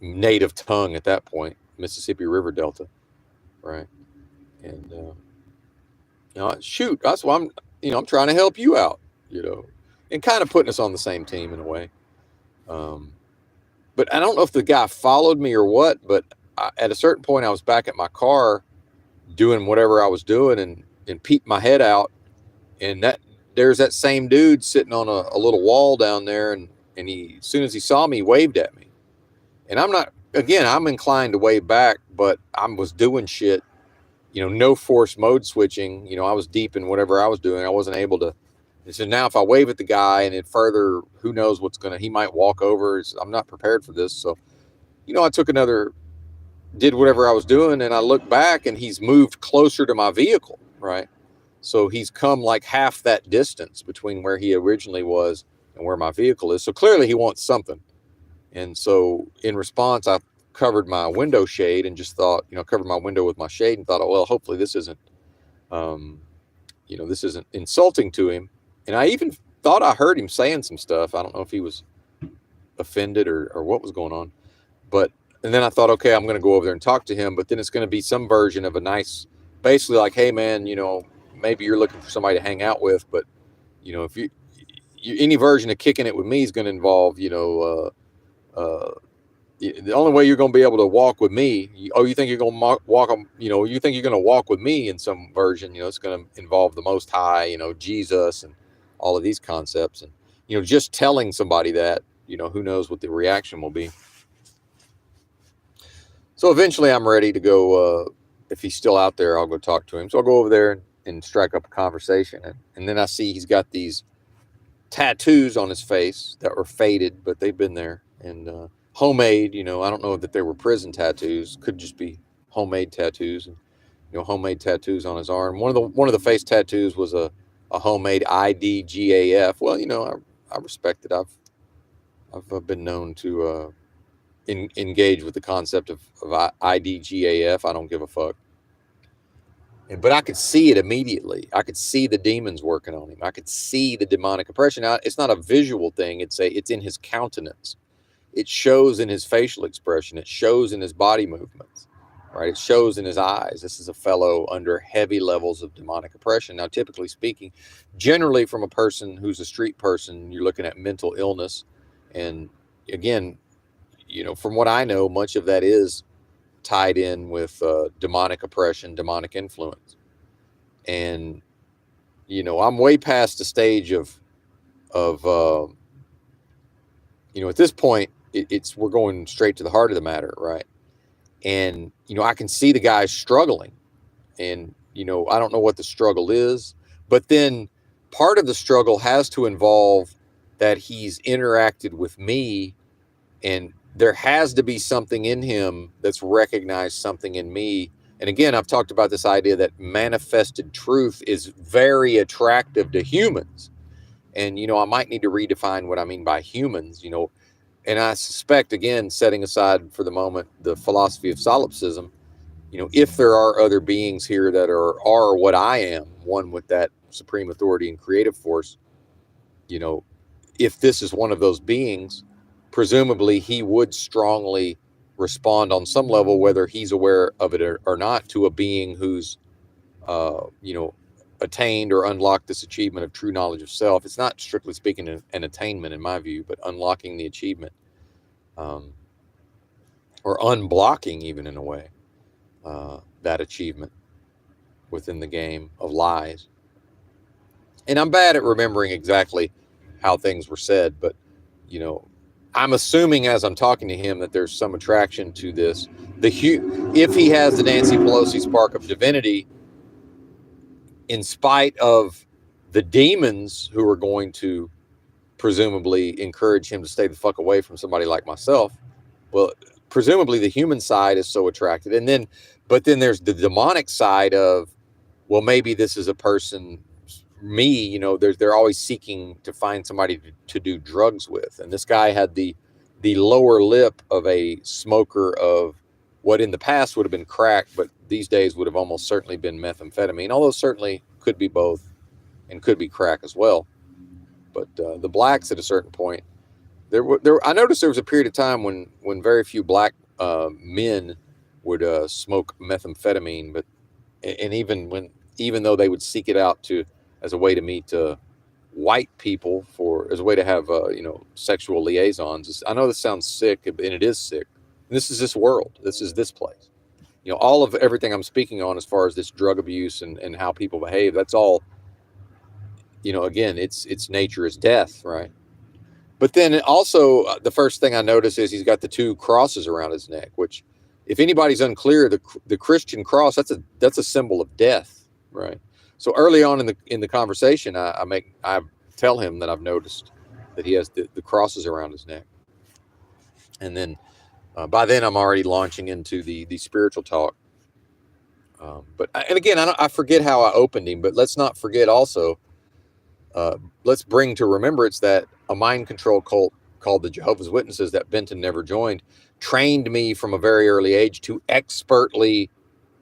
native tongue at that point, Mississippi River Delta. Right. And, shoot, that's why I'm trying to help you out, and kind of putting us on the same team in a way. But I don't know if the guy followed me or what, but at a certain point I was back at my car doing whatever I was doing and peeped my head out, and there's that same dude sitting on a little wall down there, and he, as soon as he saw me, waved at me. And I'm inclined to wave back, but I was doing shit, no force mode switching. I was deep in whatever I was doing. I wasn't able to. And so now if I wave at the guy and it further, who knows he might walk over. I'm not prepared for this. So, I did whatever I was doing, and I looked back and he's moved closer to my vehicle. Right. So he's come like half that distance between where he originally was and where my vehicle is. So clearly he wants something. And so in response, I covered my window shade and just thought, covered my window with my shade and thought, oh, well, hopefully this isn't insulting to him. And I even thought I heard him saying some stuff. I don't know if he was offended or what was going on. And then I thought, okay, I'm going to go over there and talk to him. But then it's going to be some version of a nice, basically like, hey, man, maybe you're looking for somebody to hang out with. But, if you any version of kicking it with me is going to involve, the only way you're going to be able to walk with me, you think you're going to walk, you think you're going to walk with me in some version, it's going to involve the Most High, Jesus and all of these concepts. And, just telling somebody that, who knows what the reaction will be. So eventually I'm ready to go. If he's still out there, I'll go talk to him. So I'll go over there and strike up a conversation. And then I see he's got these tattoos on his face that were faded, but they've been there and homemade. I don't know that they were prison tattoos. Could just be homemade tattoos. And homemade tattoos on his arm. One of the face tattoos was a homemade IDGAF. Well, I respect it. I've been known to engage with the concept of IDGAF. I don't give a fuck. But I could see it immediately. I could see the demons working on him. I could see the demonic oppression. Now, it's not a visual thing. It's in his countenance. It shows in his facial expression. It shows in his body movements. Right? It shows in his eyes. This is a fellow under heavy levels of demonic oppression. Now, typically speaking, generally from a person who's a street person, you're looking at mental illness. And again, from what I know, much of that is tied in with demonic oppression, demonic influence. And, I'm way past the stage of at this point, we're going straight to the heart of the matter, right? And, I can see the guy struggling. And, I don't know what the struggle is. But then part of the struggle has to involve that he's interacted with me, and there has to be something in him that's recognized something in me. And again, I've talked about this idea that manifested truth is very attractive to humans. And, I might need to redefine what I mean by humans, and I suspect, again, setting aside for the moment the philosophy of solipsism, if there are other beings here that are what I am, one with that supreme authority and creative force, if this is one of those beings, presumably he would strongly respond on some level, whether he's aware of it or not, to a being who's, attained or unlocked this achievement of true knowledge of self. It's not strictly speaking an attainment in my view, but unlocking the achievement, or unblocking even in a way, that achievement within the game of lies. And I'm bad at remembering exactly how things were said, but I'm assuming as I'm talking to him that there's some attraction to this. If he has the Nancy Pelosi spark of divinity, in spite of the demons who are going to presumably encourage him to stay the fuck away from somebody like myself, well, presumably the human side is so attracted. But then there's the demonic side of, well, maybe this is a person, me, they're always seeking to find somebody to do drugs with. And this guy had the lower lip of a smoker of what in the past would have been crack, but these days would have almost certainly been methamphetamine, although certainly could be both and could be crack as well. But the blacks at a certain point, I noticed there was a period of time when very few black men would smoke methamphetamine, but and even though they would seek it out as a way to meet white people as a way to have sexual liaisons. I know this sounds sick, and it is sick. This is this world. This is this place. All of everything I'm speaking on as far as this drug abuse and how people behave, that's all, again, its nature is death, right? But then also the first thing I notice is he's got the two crosses around his neck, which, if anybody's unclear, the Christian cross, that's a symbol of death, right? So early on in the conversation, I tell him that I've noticed that he has the crosses around his neck, and then by then I'm already launching into the spiritual talk. And again, I forget how I opened him, but let's not forget also. Let's bring to remembrance that a mind control cult called the Jehovah's Witnesses that Benton never joined trained me from a very early age to expertly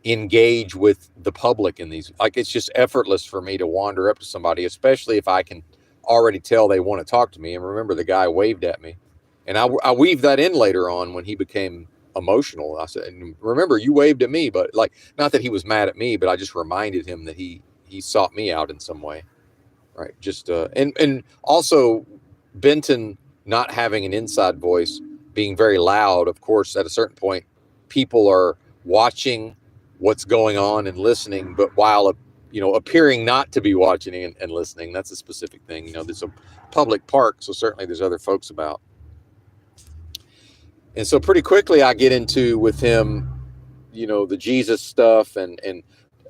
engage with the public in these. Like, it's just effortless for me to wander up to somebody, especially if I can already tell they want to talk to me. And remember, the guy waved at me, and I weaved that in later on when he became emotional. I said, remember, you waved at me, but not that he was mad at me, but I just reminded him that he sought me out in some way. Right. Just and also Benton not having an inside voice, being very loud. Of course, at a certain point, people are watching what's going on and listening, but while appearing not to be watching and listening. That's a specific thing. There's a public park, so certainly there's other folks about. And so pretty quickly I get into with him, the Jesus stuff, and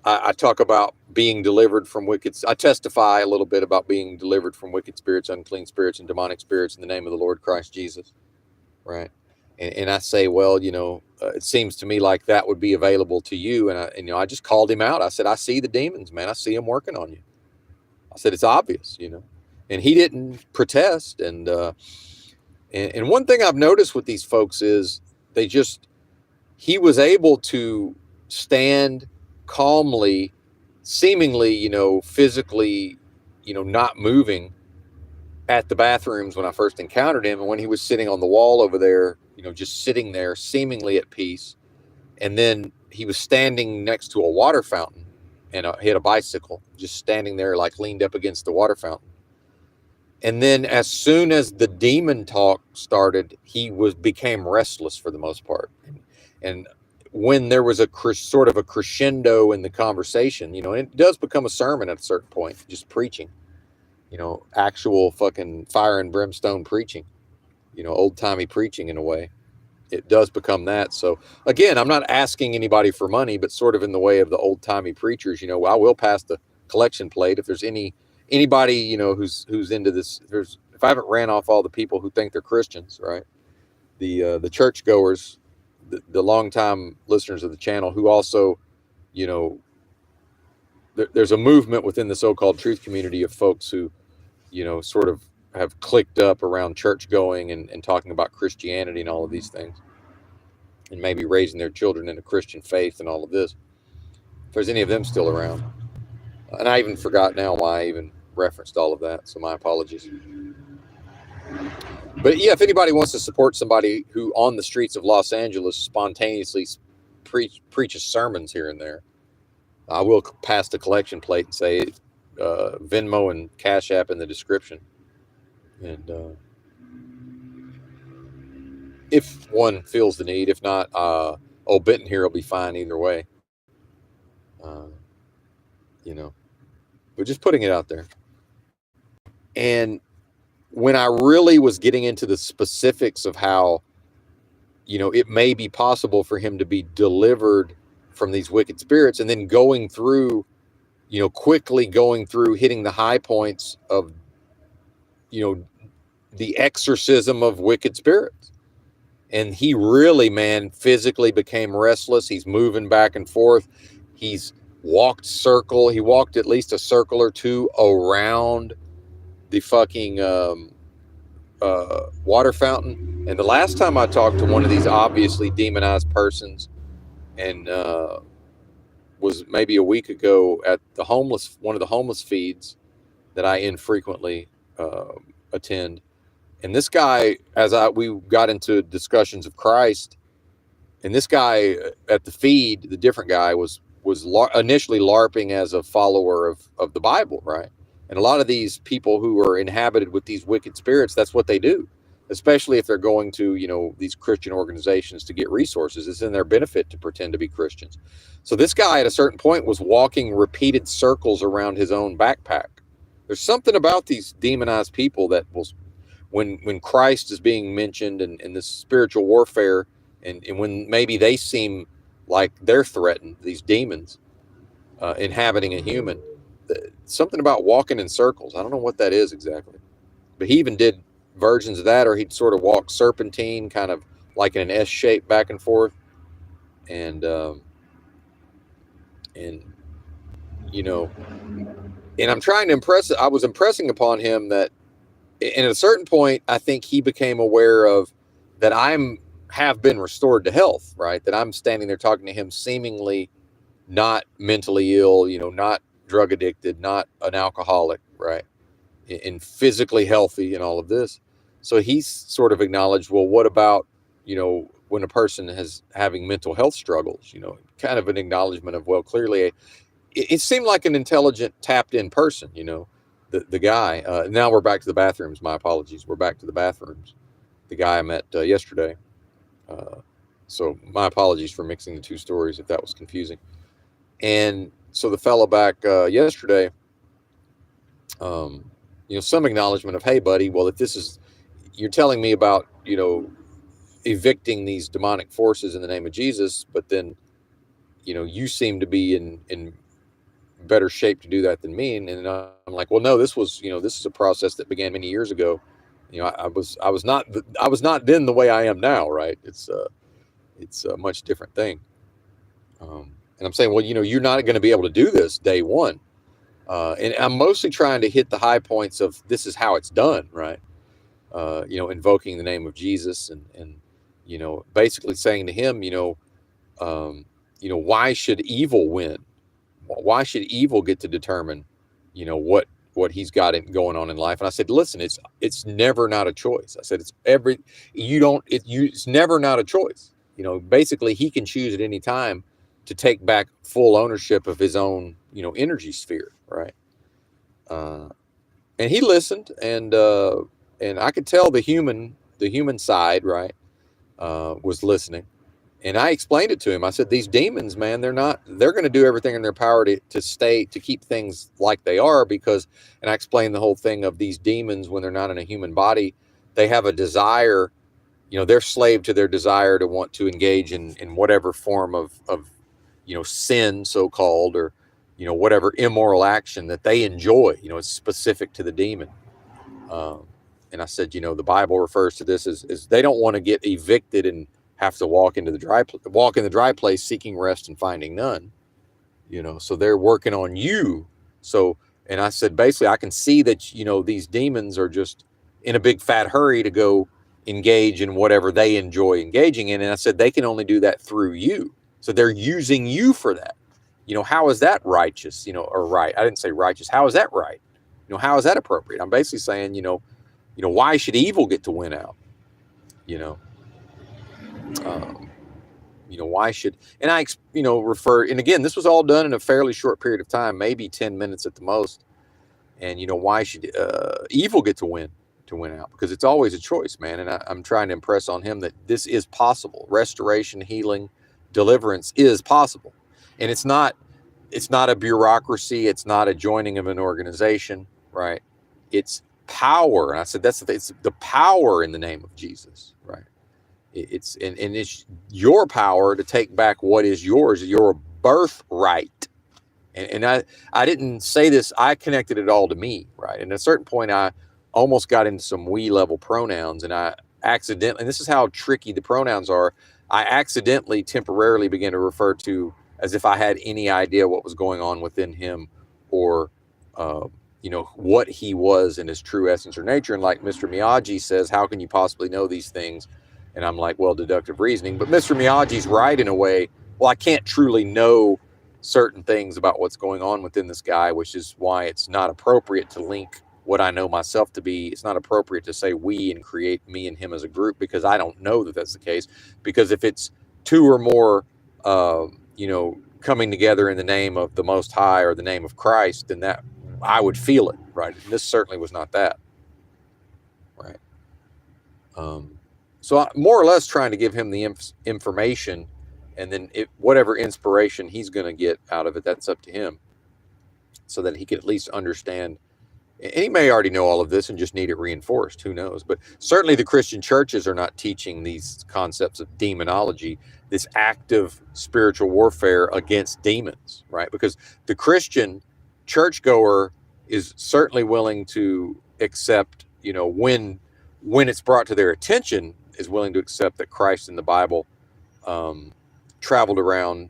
I talk about being delivered from wicked. I testify a little bit about being delivered from wicked spirits, unclean spirits, and demonic spirits in the name of the Lord Christ Jesus, right? And I say, well, it seems to me like that would be available to you. And I just called him out. I said, I see the demons, man. I see them working on you. I said, it's obvious, and he didn't protest. And one thing I've noticed with these folks is he was able to stand calmly, seemingly, physically, not moving at the bathrooms when I first encountered him. And when he was sitting on the wall over there, just sitting there seemingly at peace. And then he was standing next to a water fountain, and he had a bicycle just standing there, like leaned up against the water fountain. And then as soon as the demon talk started, he became restless for the most part. And when there was a sort of a crescendo in the conversation, it does become a sermon at a certain point, just preaching, actual fucking fire and brimstone preaching, old timey preaching in a way. It does become that. So again, I'm not asking anybody for money, but sort of in the way of the old timey preachers, I will pass the collection plate if there's anybody, who's into this. If I haven't ran off all the people who think they're Christians, right? The churchgoers, the longtime listeners of the channel who also, there's a movement within the so-called truth community of folks who, sort of have clicked up around church going and talking about Christianity and all of these things, and maybe raising their children in a Christian faith and all of this. If there's any of them still around, and I even forgot now why I even referenced all of that, so my apologies. But yeah, if anybody wants to support somebody who on the streets of Los Angeles spontaneously preaches sermons here and there, I will pass the collection plate and say Venmo and Cash App in the description. And if one feels the need, if not, old Benton here will be fine either way. But just putting it out there. And when I really was getting into the specifics of how, it may be possible for him to be delivered from these wicked spirits, and then going through, quickly going through, hitting the high points of, the exorcism of wicked spirits. And he really, man, physically became restless. He's moving back and forth. He's walked he walked at least a circle or two around the fucking water fountain. And the last time I talked to one of these obviously demonized persons, and was maybe a week ago at one of the homeless feeds that I infrequently attend. And this guy, we got into discussions of Christ, and this guy at the feed, the different guy, was initially LARPing as a follower of the Bible, right? And a lot of these people who are inhabited with these wicked spirits, that's what they do, especially if they're going to, these Christian organizations to get resources. It's in their benefit to pretend to be Christians. So this guy at a certain point was walking repeated circles around his own backpack. There's something about these demonized people that will, when Christ is being mentioned and this spiritual warfare, and when maybe they seem like they're threatened, these demons inhabiting a human, something about walking in circles. I don't know what that is exactly, but he even did versions of that, or he'd sort of walk serpentine, kind of like in an S shape back and forth. And I'm trying to I was impressing upon him that, and at a certain point, I think he became aware of that have been restored to health, right? That I'm standing there talking to him seemingly not mentally ill, not drug addicted, not an alcoholic, right? And physically healthy and all of this. So he's sort of acknowledged, well, what about, when a person is having mental health struggles, kind of an acknowledgement of, well, clearly it seemed like an intelligent, tapped in person, the guy. Now we're back to the bathrooms. My apologies. We're back to the bathrooms. The guy I met yesterday. So my apologies for mixing the two stories if that was confusing. And so the fellow back yesterday, some acknowledgement of, hey, buddy, well, if this is, you're telling me about, evicting these demonic forces in the name of Jesus, but then, you seem to be in better shape to do that than me. And I'm like, well, no, this is a process that began many years ago. I was not then the way I am now, right? It's a much different thing. And I'm saying, well, you're not going to be able to do this day one. And I'm mostly trying to hit the high points of this is how it's done, right? Invoking the name of Jesus and basically saying to him, why should evil win? Why should evil get to determine, what he's got going on in life? And I said, listen, it's never not a choice. I said, it's never not a choice. Basically he can choose at any time to take back full ownership of his own, energy sphere. Right. And he listened and I could tell the human side, right, was listening. And I explained it to him. I said, these demons, man, they're going to do everything in their power to keep things like they are and I explained the whole thing of these demons when they're not in a human body, they have a desire, they're slave to their desire to want to engage in whatever form of sin, so-called, or, whatever immoral action that they enjoy, it's specific to the demon. And I said, the Bible refers to this as they don't want to get evicted and have to walk in the dry place seeking rest and finding none, so they're working on you. So, and I said, basically, I can see that, these demons are just in a big fat hurry to go engage in whatever they enjoy engaging in. And I said, they can only do that through you. So they're using you for that. How is that righteous, or right? I didn't say righteous. How is that right? How is that appropriate? I'm basically saying, why should evil get to win out? Why should, and I, refer, and again, this was all done in a fairly short period of time, maybe 10 minutes at the most. And, why should evil get to win out? Because it's always a choice, man. And I'm trying to impress on him that this is possible. Restoration, healing, deliverance is possible. And it's not a bureaucracy. It's not a joining of an organization, right? It's power. And I said, it's the power in the name of Jesus, right? It's your power to take back what is yours, your birthright. And I didn't say this, I connected it all to me, right? And at a certain point, I almost got into some we level pronouns, and I accidentally, and this is how tricky the pronouns are, I accidentally temporarily began to refer to as if I had any idea what was going on within him, or what he was in his true essence or nature. And like Mr. Miyagi says, how can you possibly know these things? And I'm like, well, deductive reasoning. But Mr. Miyagi's right in a way. Well, I can't truly know certain things about what's going on within this guy, which is why it's not appropriate to link what I know myself to be. It's not appropriate to say we and create me and him as a group, because I don't know that that's the case. Because if it's two or more, coming together in the name of the Most High or the name of Christ, then that I would feel it, right? And this certainly was not that, right? So I'm more or less trying to give him the information, and then whatever inspiration he's going to get out of it, that's up to him, so that he can at least understand. And he may already know all of this and just need it reinforced. Who knows? But certainly the Christian churches are not teaching these concepts of demonology, this active spiritual warfare against demons, right? Because the Christian churchgoer is certainly willing to accept, when it's brought to their attention, is willing to accept that Christ in the Bible traveled around,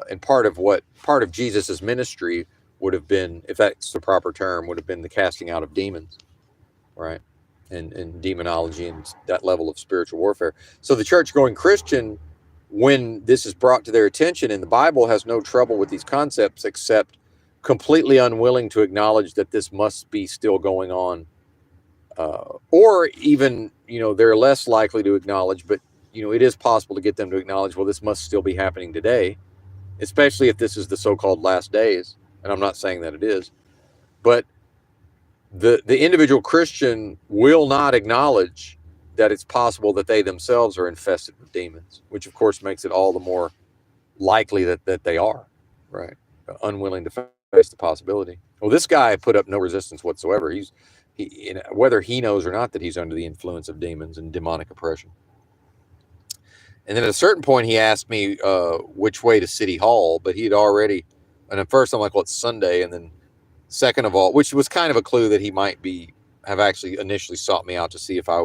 and part of Jesus's ministry would have been, if that's the proper term, would have been the casting out of demons, right? And demonology and that level of spiritual warfare. So the church-going Christian, when this is brought to their attention in the Bible, has no trouble with these concepts, except completely unwilling to acknowledge that this must be still going on. Or even, they're less likely to acknowledge, but, it is possible to get them to acknowledge, well, this must still be happening today, especially if this is the so-called last days. And I'm not saying that it is, but the individual Christian will not acknowledge that it's possible that they themselves are infested with demons, which of course makes it all the more likely that they are, right? Unwilling to face the possibility. Well, this guy put up no resistance whatsoever. Whether he knows or not that he's under the influence of demons and demonic oppression. And then at a certain point, he asked me which way to City Hall, but he had already. And at first, I'm like, "Well, it's Sunday," and then second of all, which was kind of a clue that he might be have actually initially sought me out to see if I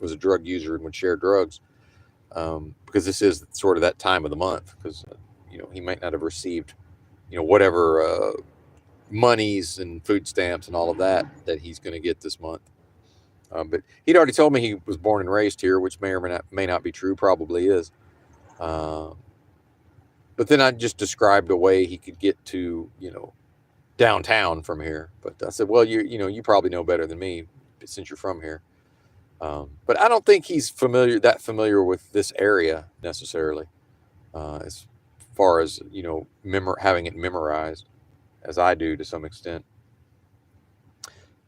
was a drug user and would share drugs, because this is sort of that time of the month. Because he might not have received whatever monies and food stamps and all of that he's going to get this month. But he'd already told me he was born and raised here, which may or may not be true. Probably is. Uh, but then I just described a way he could get to downtown from here. But I said, well, you probably know better than me since you're from here. But I don't think he's that familiar with this area necessarily, as far as having it memorized, as I do to some extent.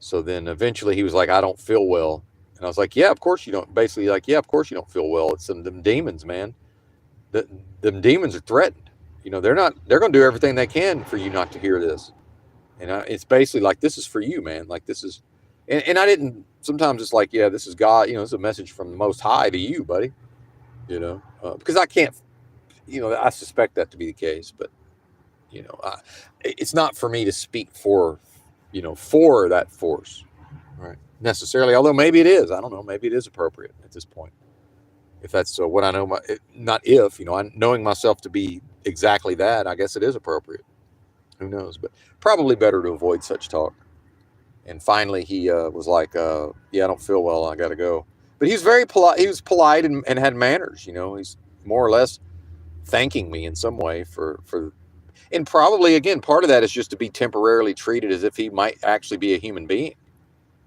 So then eventually he was like, I don't feel well. And I was like, yeah, of course you don't. Basically, like, yeah, of course you don't feel well. It's them demons, man. Them demons are threatened. They're going to do everything they can for you not to hear this. And it's basically like, this is for you, man. Like, this is, and I didn't, sometimes it's like, yeah, this is God, it's a message from the Most High to you, buddy, because I can't, I suspect that to be the case, but, it's not for me to speak for that force, right? Necessarily, although maybe it is. I don't know. Maybe it is appropriate at this point. If that's what I know, not if, knowing myself to be exactly that, I guess it is appropriate. Who knows? But probably better to avoid such talk. And finally, he was like, yeah, I don't feel well. I got to go. But he's very polite. He was polite and had manners. He's more or less thanking me in some way for. And probably, again, part of that is just to be temporarily treated as if he might actually be a human being.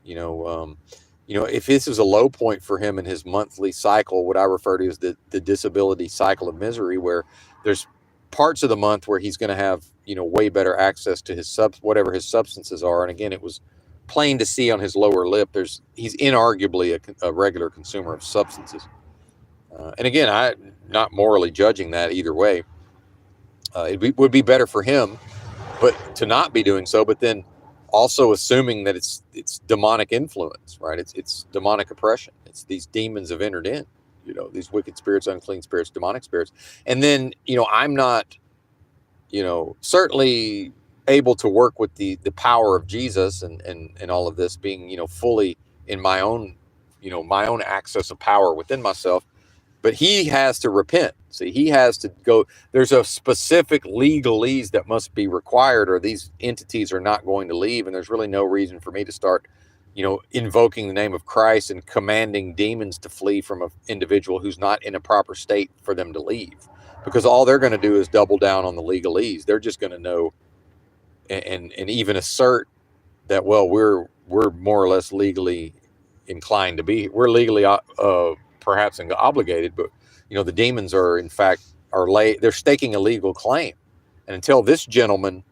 If this is a low point for him in his monthly cycle, what I refer to as the disability cycle of misery, where there's parts of the month where he's going to have, way better access to whatever his substances are. And again, it was plain to see on his lower lip, he's inarguably a regular consumer of substances. And again, I'm not morally judging that either way. Would be better for him, but to not be doing so, but then also assuming that it's demonic influence, right? It's demonic oppression. It's these demons have entered in, these wicked spirits, unclean spirits, demonic spirits. And then, I'm not, certainly able to work with the power of Jesus and all of this being, fully in my own access of power within myself. But he has to repent. See, he has to go. There's a specific legalese that must be required, or these entities are not going to leave. And there's really no reason for me to start, invoking the name of Christ and commanding demons to flee from an individual who's not in a proper state for them to leave. Because all they're going to do is double down on the legalese. They're just going to know and even assert that, well, we're more or less legally inclined to be. We're legally perhaps obligated, but the demons are in fact they're staking a legal claim. And until this gentleman,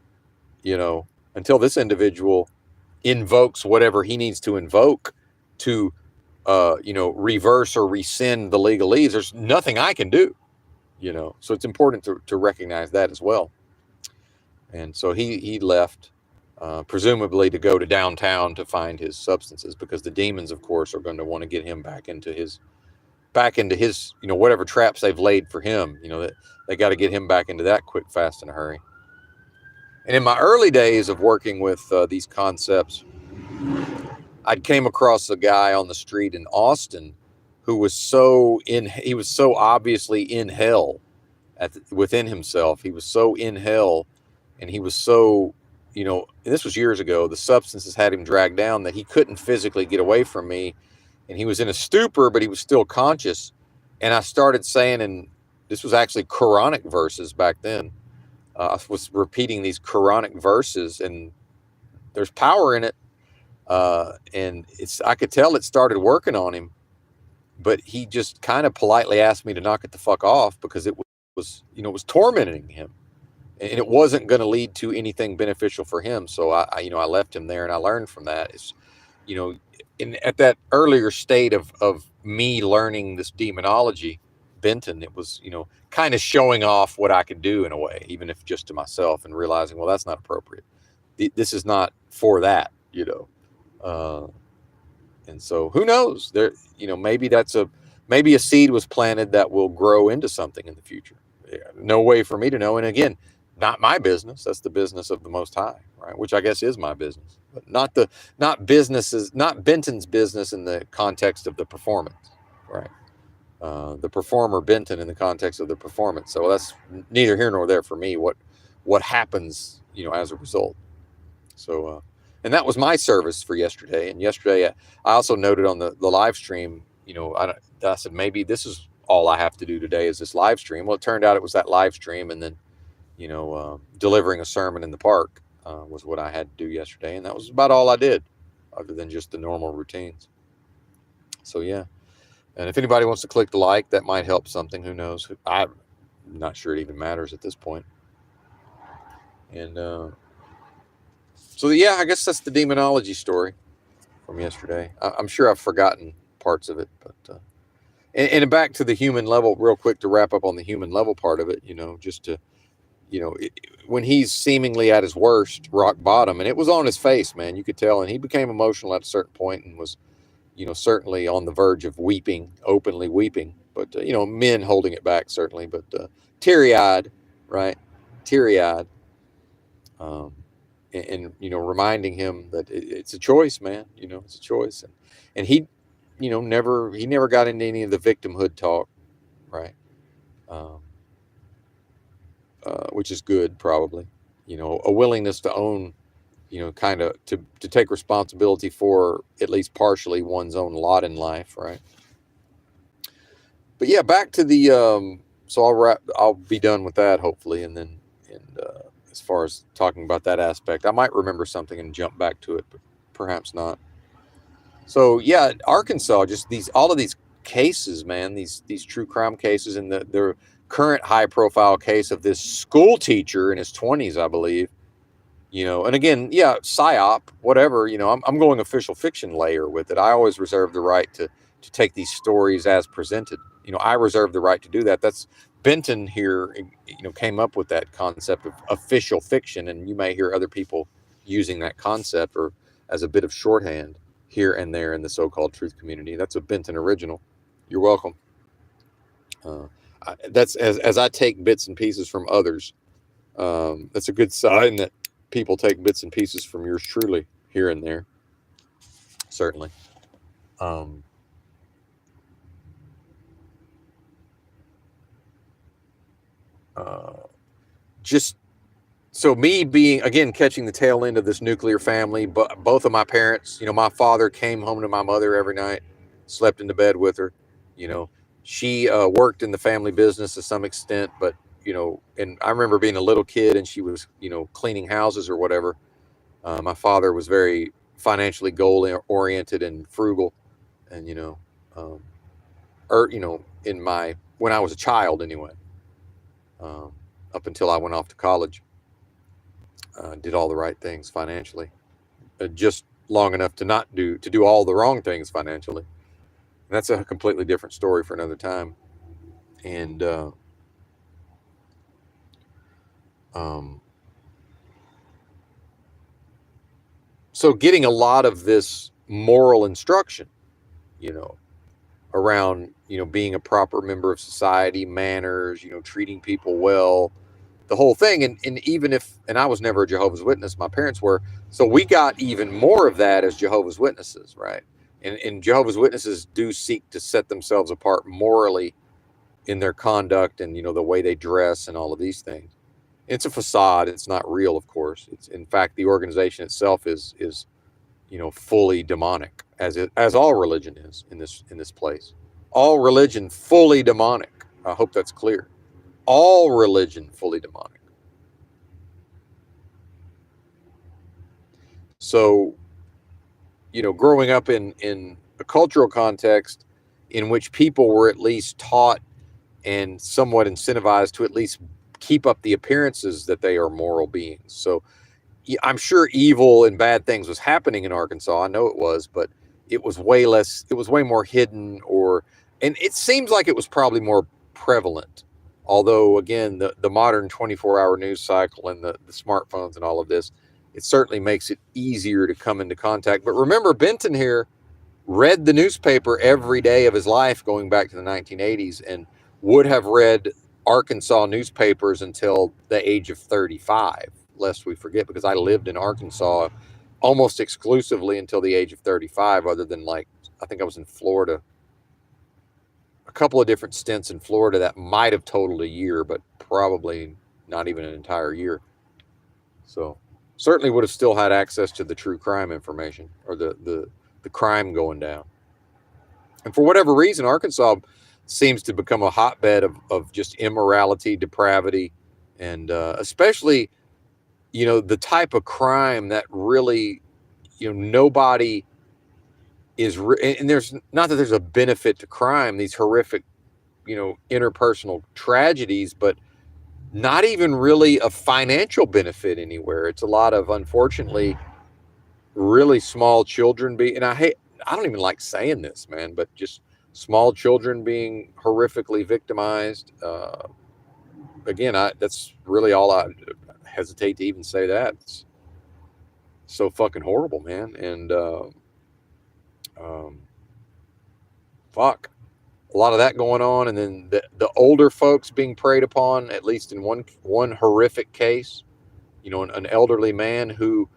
until this individual invokes whatever he needs to invoke to reverse or rescind the legalese, there's nothing I can do. So it's important to recognize that as well. And so he left, presumably to go to downtown to find his substances, because the demons, of course, are going to want to get him back into his whatever traps they've laid for him. That they got to get him back into that quick, fast, in a hurry. And in my early days of working with these concepts, I came across a guy on the street in Austin who was he was so obviously in hell within himself. He was so in hell, and he was so, and this was years ago, the substances had him dragged down that he couldn't physically get away from me. And he was in a stupor, but he was still conscious. And I started saying, and this was actually Quranic verses back then. I was repeating these Quranic verses, and there's power in it. And I could tell it started working on him, but he just kind of politely asked me to knock it the fuck off, because it was tormenting him, and it wasn't going to lead to anything beneficial for him. So I left him there, and I learned from that. It's, at that earlier state of me learning this demonology, Benton, it was, kind of showing off what I could do in a way, even if just to myself, and realizing, well, that's not appropriate. This is not for that, and so who knows? There, maybe that's maybe a seed was planted that will grow into something in the future. No way for me to know. And again, not my business. That's the business of the Most High, right? Which I guess is my business, but not Benton's business in the context of the performance, right? The performer Benton in the context of the performance. So that's neither here nor there for me. What happens, as a result. So, and that was my service for yesterday. And yesterday, I also noted on the live stream, I said maybe this is all I have to do today is this live stream. Well, it turned out it was that live stream, and then delivering a sermon in the park was what I had to do yesterday, and that was about all I did, other than just the normal routines. So yeah. And if anybody wants to click the like, that might help something. Who knows? I'm not sure it even matters at this point. And so, yeah, I guess that's the demonology story from yesterday. I'm sure I've forgotten parts of it. But and back to the human level real quick to wrap up on the human level part of it, just to, when he's seemingly at his worst, rock bottom, and it was on his face, man, you could tell. And he became emotional at a certain point and was certainly on the verge of weeping, openly weeping, but, men holding it back, certainly, but teary-eyed, right? Teary-eyed. And reminding him that it's a choice, man, it's a choice. And he, never got into any of the victimhood talk, right? Which is good, probably, a willingness to own, kind of to take responsibility for at least partially one's own lot in life, right? But yeah, back to the so I'll be done with that hopefully, and as far as talking about that aspect, I might remember something and jump back to it, but perhaps not. So yeah, Arkansas, just all of these cases, man, these true crime cases, and the current high profile case of this school teacher in his 20s, I believe. And again, yeah, psyop, whatever, I'm going official fiction layer with it. I always reserve the right to take these stories as presented. I reserve the right to do that. That's Benton here, came up with that concept of official fiction, and you may hear other people using that concept or as a bit of shorthand here and there in the so-called truth community. That's a Benton original. You're welcome. That's as I take bits and pieces from others. That's a good sign that people take bits and pieces from yours truly here and there. Certainly. Just so me being, again, catching the tail end of this nuclear family, but both of my parents, my father came home to my mother every night, slept into bed with her. She worked in the family business to some extent, but and I remember being a little kid and she was, cleaning houses or whatever. My father was very financially goal oriented and frugal, and when I was a child anyway, up until I went off to college, did all the right things financially, just long enough to do all the wrong things financially. And that's a completely different story for another time. And so getting a lot of this moral instruction, around, being a proper member of society, manners, treating people well, the whole thing. And even and I was never a Jehovah's Witness, my parents were, so we got even more of that as Jehovah's Witnesses, right? And Jehovah's Witnesses do seek to set themselves apart morally in their conduct and, the way they dress and all of these things. It's a facade. It's not real, of course. It's, in fact, the organization itself is fully demonic, as all religion is in this place. All religion fully demonic. I hope that's clear. All religion fully demonic. So, growing up in a cultural context in which people were at least taught and somewhat incentivized to at least keep up the appearances that they are moral beings. So I'm sure evil and bad things was happening in Arkansas. I know it was, but it was way less, it was way more hidden, and it seems like it was probably more prevalent. Although, again, the modern 24-hour news cycle and the smartphones and all of this, it certainly makes it easier to come into contact. But remember, Benton here read the newspaper every day of his life going back to the 1980s, and would have read Arkansas newspapers until the age of 35, lest we forget, because I lived in Arkansas almost exclusively until the age of 35, other than, like, I think I was in Florida, a couple of different stints in Florida that might have totaled a year, but probably not even an entire year. So certainly would have still had access to the true crime information, or the crime going down. And for whatever reason, Arkansas seems to become a hotbed of just immorality, depravity, and especially, the type of crime that really, nobody is, and there's not that there's a benefit to crime, these horrific, interpersonal tragedies, but not even really a financial benefit anywhere. It's a lot of, unfortunately, really small children and I don't even like saying this, man, but just small children being horrifically victimized. Again, that's really all I hesitate to even say that. It's so fucking horrible, man. And um, fuck, a lot of that going on, and then the older folks being preyed upon, at least in one horrific case. An elderly man who,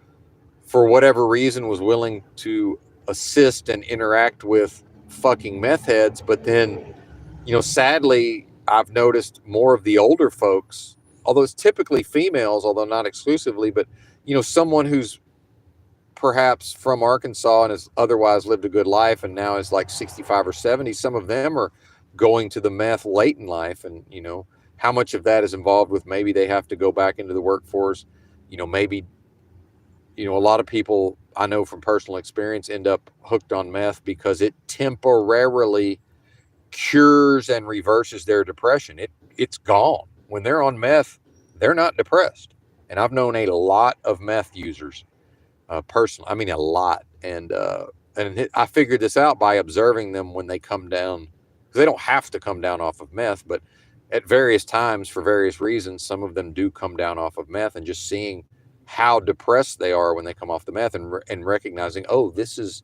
for whatever reason, was willing to assist and interact with fucking meth heads. But then, sadly, I've noticed more of the older folks, although it's typically females, although not exclusively, but, someone who's perhaps from Arkansas and has otherwise lived a good life and now is like 65 or 70, some of them are going to the meth late in life. And, how much of that is involved with maybe they have to go back into the workforce, maybe, a lot of people I know from personal experience end up hooked on meth because it temporarily cures and reverses their depression. It's gone. When they're on meth, they're not depressed. And I've known a lot of meth users, personally. I mean, a lot. And I figured this out by observing them when they come down, because they don't have to come down off of meth, but at various times, for various reasons, some of them do come down off of meth, and just seeing how depressed they are when they come off the meth, and recognizing, oh, this is,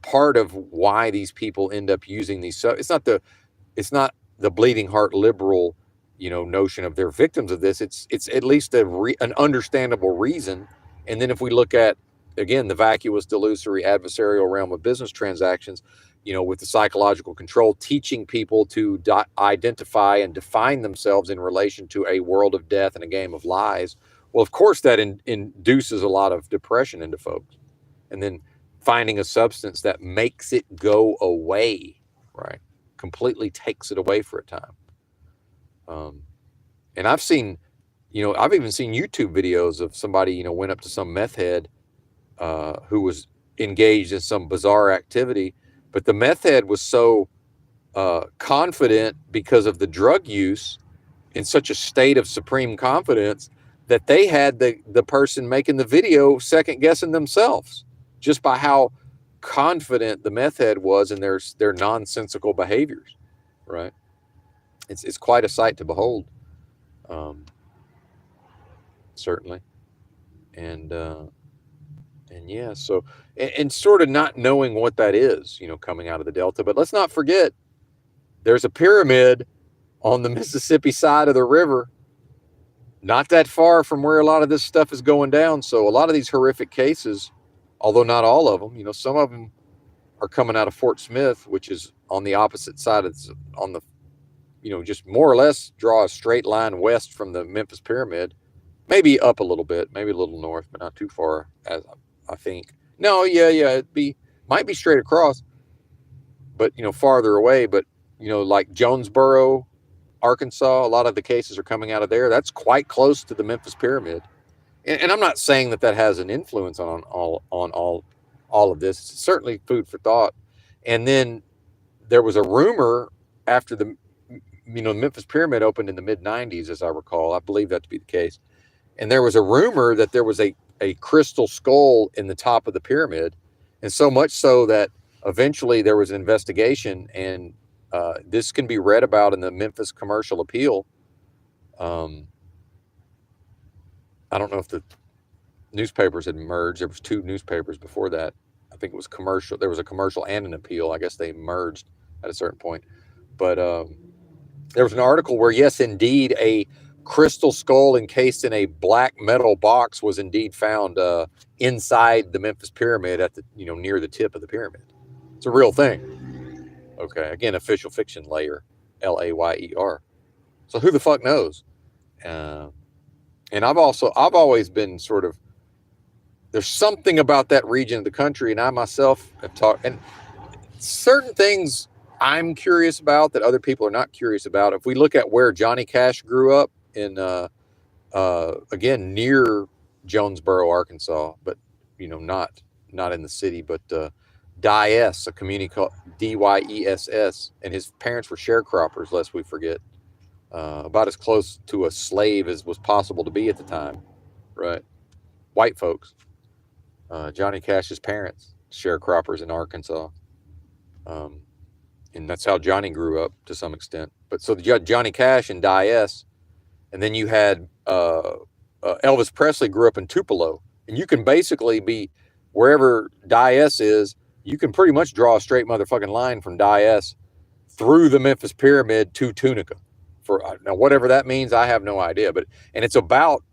part of why these people end up using these. So it's not the bleeding heart liberal, notion of they're victims of this. It's at least an understandable reason. And then if we look at, again, the vacuous, delusory, adversarial realm of business transactions, with the psychological control, teaching people to identify and define themselves in relation to a world of death and a game of lies. Well, of course, that induces a lot of depression into folks. And then finding a substance that makes it go away, right? Completely takes it away for a time. And I've seen, I've even seen YouTube videos of somebody, went up to some meth head who was engaged in some bizarre activity, but the meth head was so confident because of the drug use, in such a state of supreme confidence, that they had the person making the video second guessing themselves, just by how confident the meth head was in their nonsensical behaviors, right? It's quite a sight to behold, certainly. And yeah, so, and sort of not knowing what that is, coming out of the Delta. But let's not forget, there's a pyramid on the Mississippi side of the river, not that far from where a lot of this stuff is going down. So a lot of these horrific cases, although not all of them, some of them are coming out of Fort Smith, which is on the opposite side on the, just more or less draw a straight line west from the Memphis pyramid, maybe up a little bit, maybe a little north, but not too far, as I think. No, yeah, might be straight across, but, farther away. But, like Jonesboro, Arkansas, a lot of the cases are coming out of there. That's quite close to the Memphis pyramid. And I'm not saying that has an influence on all of this. It's certainly food for thought. And then there was a rumor after the Memphis pyramid opened in the mid 90s, as I recall. I believe that to be the case. And there was a rumor that there was a crystal skull in the top of the pyramid. And so much so that eventually there was an investigation, and this can be read about in the Memphis Commercial Appeal. I don't know if the newspapers had merged. There was two newspapers before that. I think it was commercial. There was a commercial and an appeal. I guess they merged at a certain point. But there was an article where, yes, indeed, a crystal skull encased in a black metal box was indeed found inside the Memphis pyramid at the, near the tip of the pyramid. It's a real thing. Okay, again, official fiction layer, Layer. So who the fuck knows? And I've always been sort of, there's something about that region of the country, and I myself have talked, and certain things I'm curious about that other people are not curious about. If we look at where Johnny Cash grew up in, again, near Jonesboro, Arkansas, but, not in the city, but Dyess, a community called Dyess, and his parents were sharecroppers, lest we forget. About as close to a slave as was possible to be at the time, right? White folks. Johnny Cash's parents, sharecroppers in Arkansas. And that's how Johnny grew up to some extent. But so you had Johnny Cash and Dyess, and then you had Elvis Presley grew up in Tupelo. And you can basically be wherever Dyess is, you can pretty much draw a straight motherfucking line from Dyess through the Memphis Pyramid to Tunica. Now, whatever that means, I have no idea. And it's about,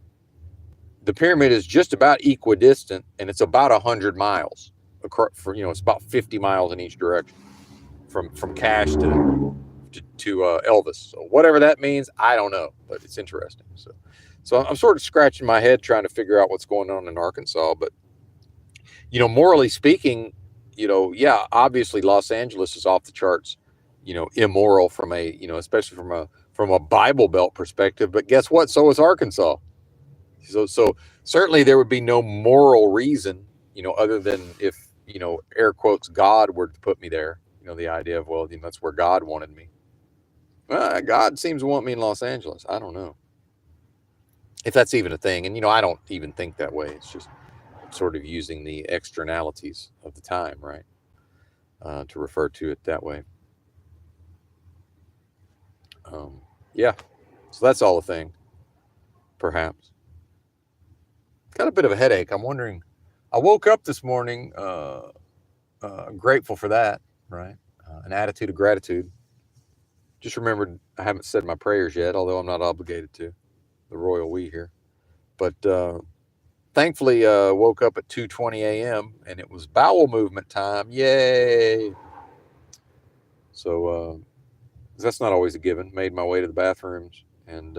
the pyramid is just about equidistant, and it's about 100 miles. It's about 50 miles in each direction from Cash to Elvis. So whatever that means, I don't know, but it's interesting. So I'm sort of scratching my head trying to figure out what's going on in Arkansas. But, morally speaking, yeah, obviously Los Angeles is off the charts, immoral from a, especially from a Bible Belt perspective. But guess what? So is Arkansas. So certainly there would be no moral reason, other than if, air quotes, God were to put me there. The idea of, well, that's where God wanted me. God seems to want me in Los Angeles. I don't know if that's even a thing. And, I don't even think that way. It's just sort of using the externalities of the time, right? To refer to it that way. Yeah. So that's all a thing, perhaps. Got a bit of a headache. I'm wondering, I woke up this morning, grateful for that, right? An attitude of gratitude. Just remembered I haven't said my prayers yet, although I'm not obligated to, the royal we here. But thankfully woke up at 2:20 a.m. and it was bowel movement time. Yay! So that's not always a given. Made my way to the bathrooms, and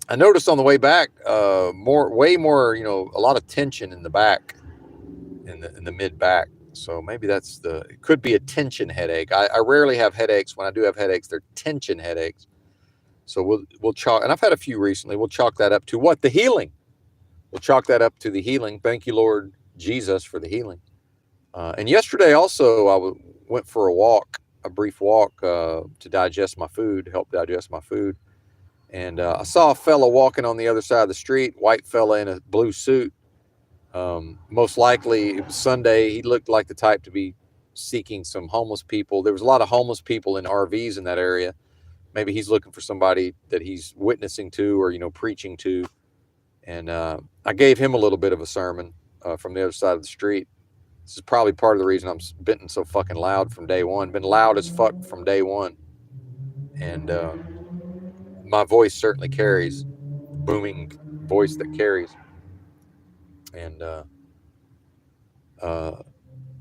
I noticed on the way back way more, a lot of tension in the back, in the mid back. So maybe it could be a tension headache. I rarely have headaches. When I do have headaches, they're tension headaches. So we'll chalk, and I've had a few recently. We'll chalk that up to what? The healing. We'll chalk that up to the healing. Thank you, Lord Jesus, for the healing. And yesterday also, I went for a brief walk to digest my food, help digest my food. And I saw a fella walking on the other side of the street, white fella in a blue suit. Most likely it was Sunday. He looked like the type to be seeking some homeless people. There was a lot of homeless people in RVs in that area. Maybe he's looking for somebody that he's witnessing to or, preaching to. And I gave him a little bit of a sermon from the other side of the street. This is probably part of the reason I'm been so fucking loud from day one. Been loud as fuck from day one. And my voice certainly carries, booming voice that carries. And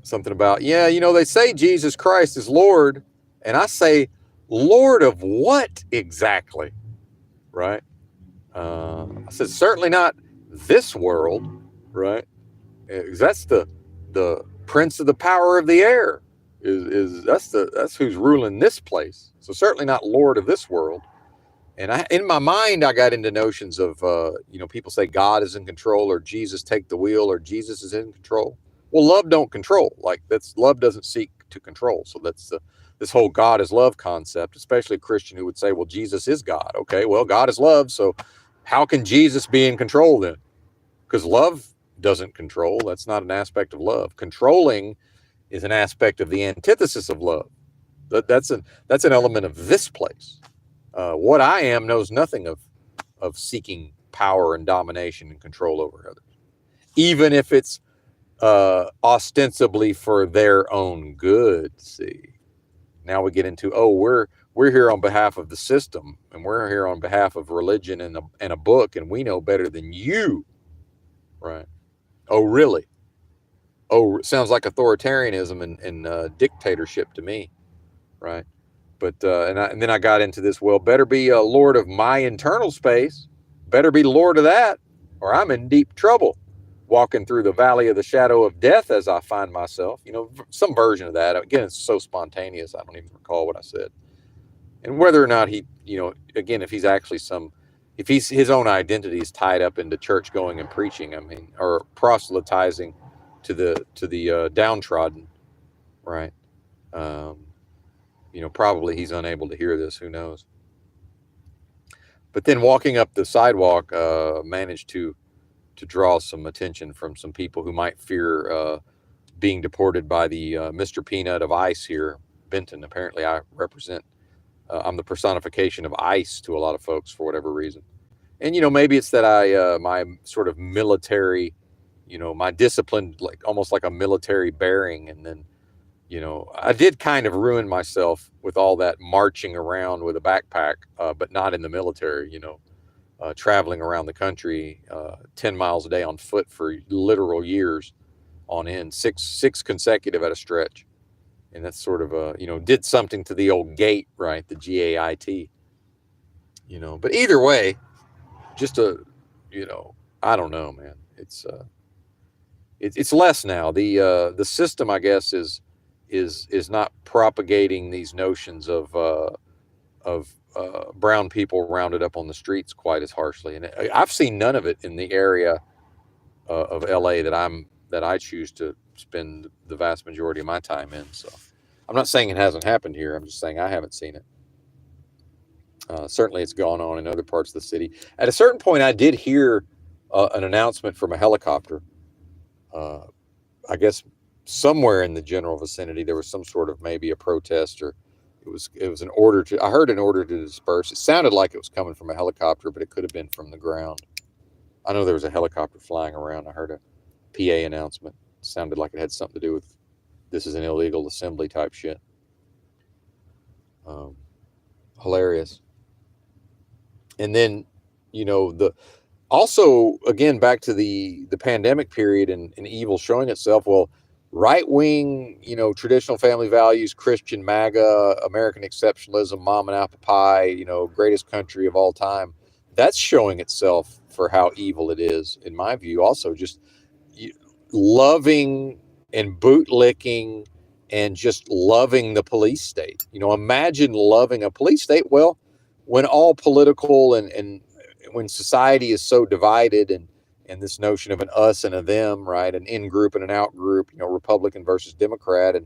something about, they say Jesus Christ is Lord. And I say, Lord of what exactly? Right? I said, certainly not this world, right? Because that's the prince of the power of the air. That's who's ruling this place. So certainly not Lord of this world. And in my mind, I got into notions of, people say God is in control, or Jesus take the wheel, or Jesus is in control. Well, love don't control. Love doesn't seek to control. So that's this whole God is love concept, especially a Christian who would say, well, Jesus is God. Okay, well, God is love. So how can Jesus be in control then? Because love doesn't control. That's not an aspect of love. Controlling is an aspect of the antithesis of love. That's an element of this place. What I am knows nothing of seeking power and domination and control over others, even if it's ostensibly for their own good. See, now we get into, oh, we're here on behalf of the system, and we're here on behalf of religion and a book, and we know better than you, right? Oh, really? Oh, sounds like authoritarianism and dictatorship to me, right? But and then I got into this. Well, better be a lord of my internal space. Better be lord of that, or I'm in deep trouble. Walking through the valley of the shadow of death as I find myself. Some version of that. Again, it's so spontaneous. I don't even recall what I said. And whether or not he, again, if he's actually if his own identity is tied up into church going and preaching, I mean, or proselytizing to the downtrodden, right? Probably he's unable to hear this. Who knows? But then walking up the sidewalk, managed to draw some attention from some people who might fear being deported by the Mr. Peanut of ICE here, Benton. Apparently, I'm the personification of ICE to a lot of folks for whatever reason. And maybe it's that my sort of military, my discipline, like almost like a military bearing, and then. I did kind of ruin myself with all that marching around with a backpack, but not in the military, traveling around the country 10 miles a day on foot for literal years on end, six consecutive at a stretch. And that's sort of did something to the old gait, right? The GAIT, but either way, just I don't know, man. It's less now. The system, I guess, is not propagating these notions of brown people rounded up on the streets quite as harshly, and I've seen none of it in the area of LA that I choose to spend the vast majority of my time in. So I'm not saying it hasn't happened here. I'm just saying I haven't seen it. Certainly, it's gone on in other parts of the city. At a certain point, I did hear an announcement from a helicopter. I guess somewhere in the general vicinity there was some sort of maybe a protest, or it was an order to. I heard an order to disperse. It sounded like it was coming from a helicopter, but it could have been from the ground. I know there was a helicopter flying around. I heard a PA announcement. It sounded like it had something to do with this is an illegal assembly type shit. Hilarious. And then, also, again, back to the pandemic period and evil showing itself. Well, right-wing, traditional family values, Christian MAGA, American exceptionalism, mom and apple pie, greatest country of all time. That's showing itself for how evil it is, in my view. Also, just loving and bootlicking and just loving the police state. Imagine loving a police state. Well, when all political and when society is so divided and this notion of an us and a them, right, an in group and an out group, Republican versus Democrat,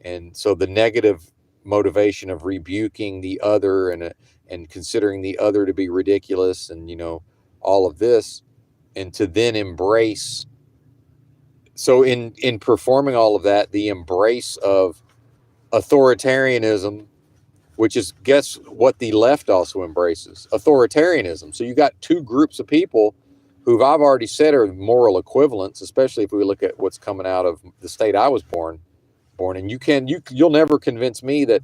and so the negative motivation of rebuking the other and considering the other to be ridiculous, and all of this, and to then embrace. So in performing all of that, the embrace of authoritarianism, which is, guess what, the left also embraces? Authoritarianism. So you got two groups of people who I've already said are moral equivalents, especially if we look at what's coming out of the state I was born in. You'll never convince me that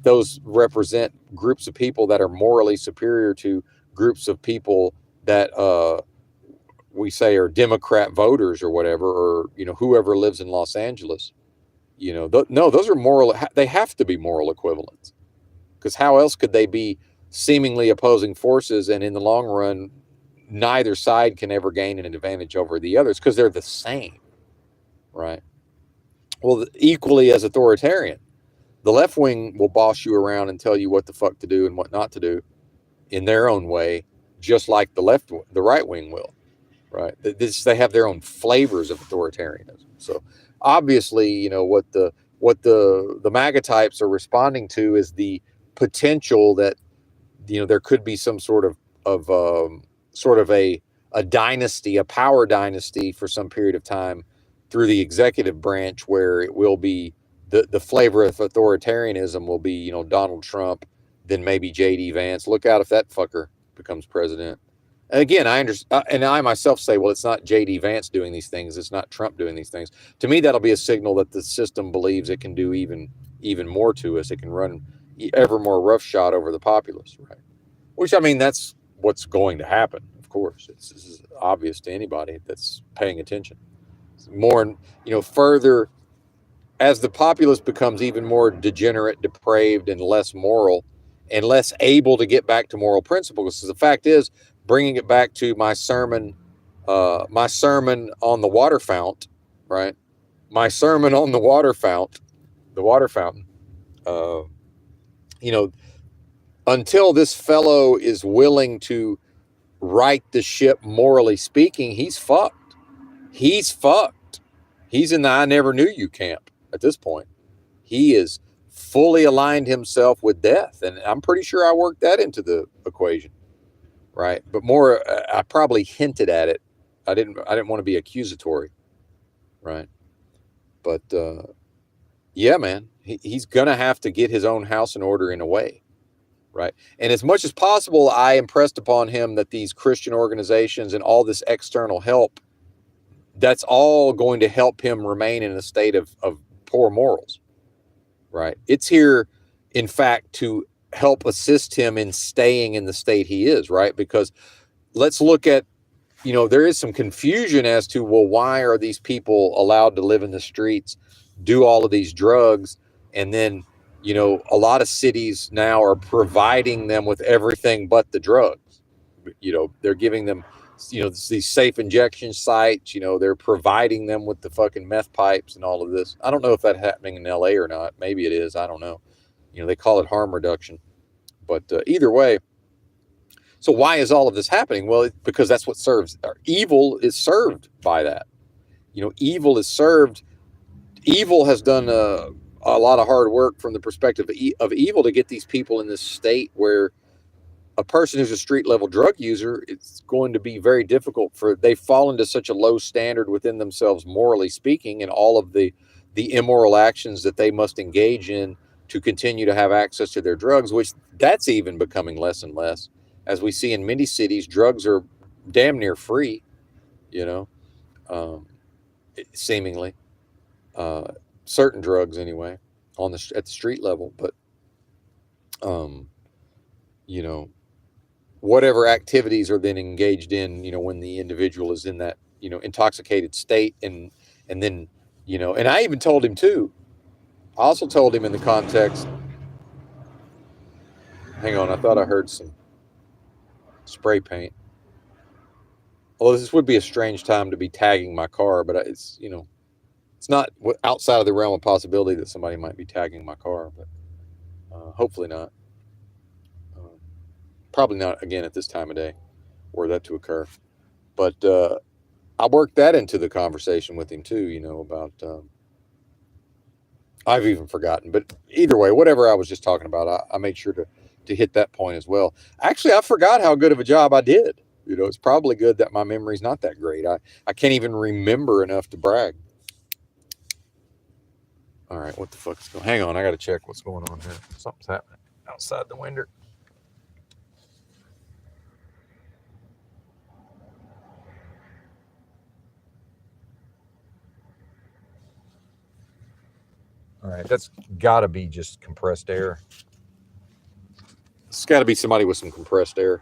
those represent groups of people that are morally superior to groups of people that we say are Democrat voters or whatever, or whoever lives in Los Angeles. No, those are moral. They have to be moral equivalents, because how else could they be seemingly opposing forces, and in the long run, neither side can ever gain an advantage over the others because they're the same, right? Well, equally as authoritarian, the left wing will boss you around and tell you what the fuck to do and what not to do in their own way, just like the right wing will, right? They have their own flavors of authoritarianism. So obviously, what the MAGA types are responding to is the potential that there could be some sort of a dynasty, a power dynasty for some period of time through the executive branch, where it will be the flavor of authoritarianism will be Donald Trump, then maybe JD Vance. Look out if that fucker becomes president. And again, I understand, and I myself say, well, it's not J.D. Vance doing these things. It's not Trump doing these things. To me, that'll be a signal that the system believes it can do even more to us. It can run ever more roughshod over the populace, right? Which, I mean, that's what's going to happen. Of course, this is obvious to anybody that's paying attention. It's more, further as the populace becomes even more degenerate, depraved, and less moral, and less able to get back to moral principles. Because the fact is, bringing it back to my sermon on the water fount, right? My sermon on the water fountain. Uh, you know, until this fellow is willing to right the ship, morally speaking, he's fucked. He's fucked. He's in the I never knew you camp at this point. He is fully aligned himself with death, and I'm pretty sure I worked that into the equation, right? But more, I probably hinted at it. I didn't want to be accusatory, right? But yeah, man, he's gonna have to get his own house in order in a way, right? And as much as possible, I impressed upon him that these Christian organizations and all this external help, that's all going to help him remain in a state of poor morals, right? It's here, in fact, to help assist him in staying in the state he is, right? Because let's look at, there is some confusion as to, well, why are these people allowed to live in the streets, do all of these drugs, and then, a lot of cities now are providing them with everything but the drugs. They're giving them, these safe injection sites, they're providing them with the fucking meth pipes and all of this. I don't know if that's happening in LA or not. Maybe it is. I don't know. They call it harm reduction. But either way, so why is all of this happening? Well, because that's what serves. Evil is served by that. Evil is served. Evil has done a lot of hard work from the perspective of evil to get these people in this state where a person who's a street level drug user, it's going to be very difficult they've fallen to such a low standard within themselves, morally speaking, and all of the immoral actions that they must engage in to continue to have access to their drugs, which that's even becoming less and less. As we see in many cities, drugs are damn near free, you know, um, seemingly, certain drugs anyway, at the street level. But, um, you know, whatever activities are then engaged in, when the individual is in that, intoxicated state, and then, and I even told him too. I also told him in the context. Hang on, I thought I heard some spray paint. Well, this would be a strange time to be tagging my car, but it's not outside of the realm of possibility that somebody might be tagging my car, but hopefully not. Probably not again at this time of day, were that to occur. But I worked that into the conversation with him too, about. I've even forgotten, but either way, whatever I was just talking about, I made sure to hit that point as well. Actually, I forgot how good of a job I did. It's probably good that my memory's not that great. I can't even remember enough to brag. All right, what the fuck is going? Hang on, I got to check what's going on here. Something's happening outside the window. All right, that's got to be just compressed air. It's got to be somebody with some compressed air.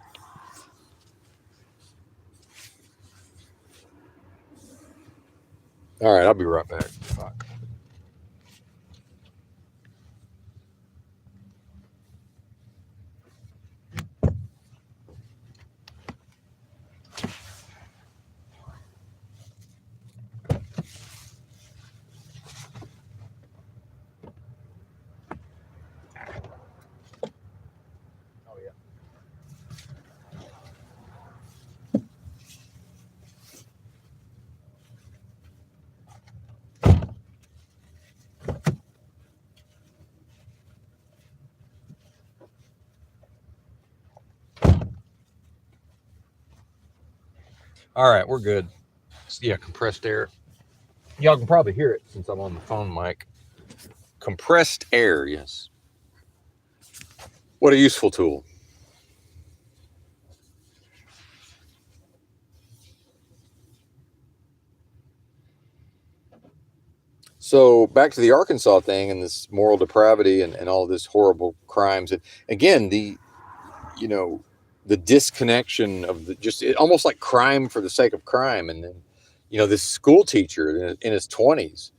All right, I'll be right back. Fuck. Oh yeah. All right, we're good. Yeah, compressed air. Y'all can probably hear it since I'm on the phone mic. Compressed air, yes. What a useful tool. So back to the Arkansas thing and this moral depravity and all this horrible crimes. And again, you know, the disconnection of the just almost like crime for the sake of crime. And then, this school teacher in his 20s.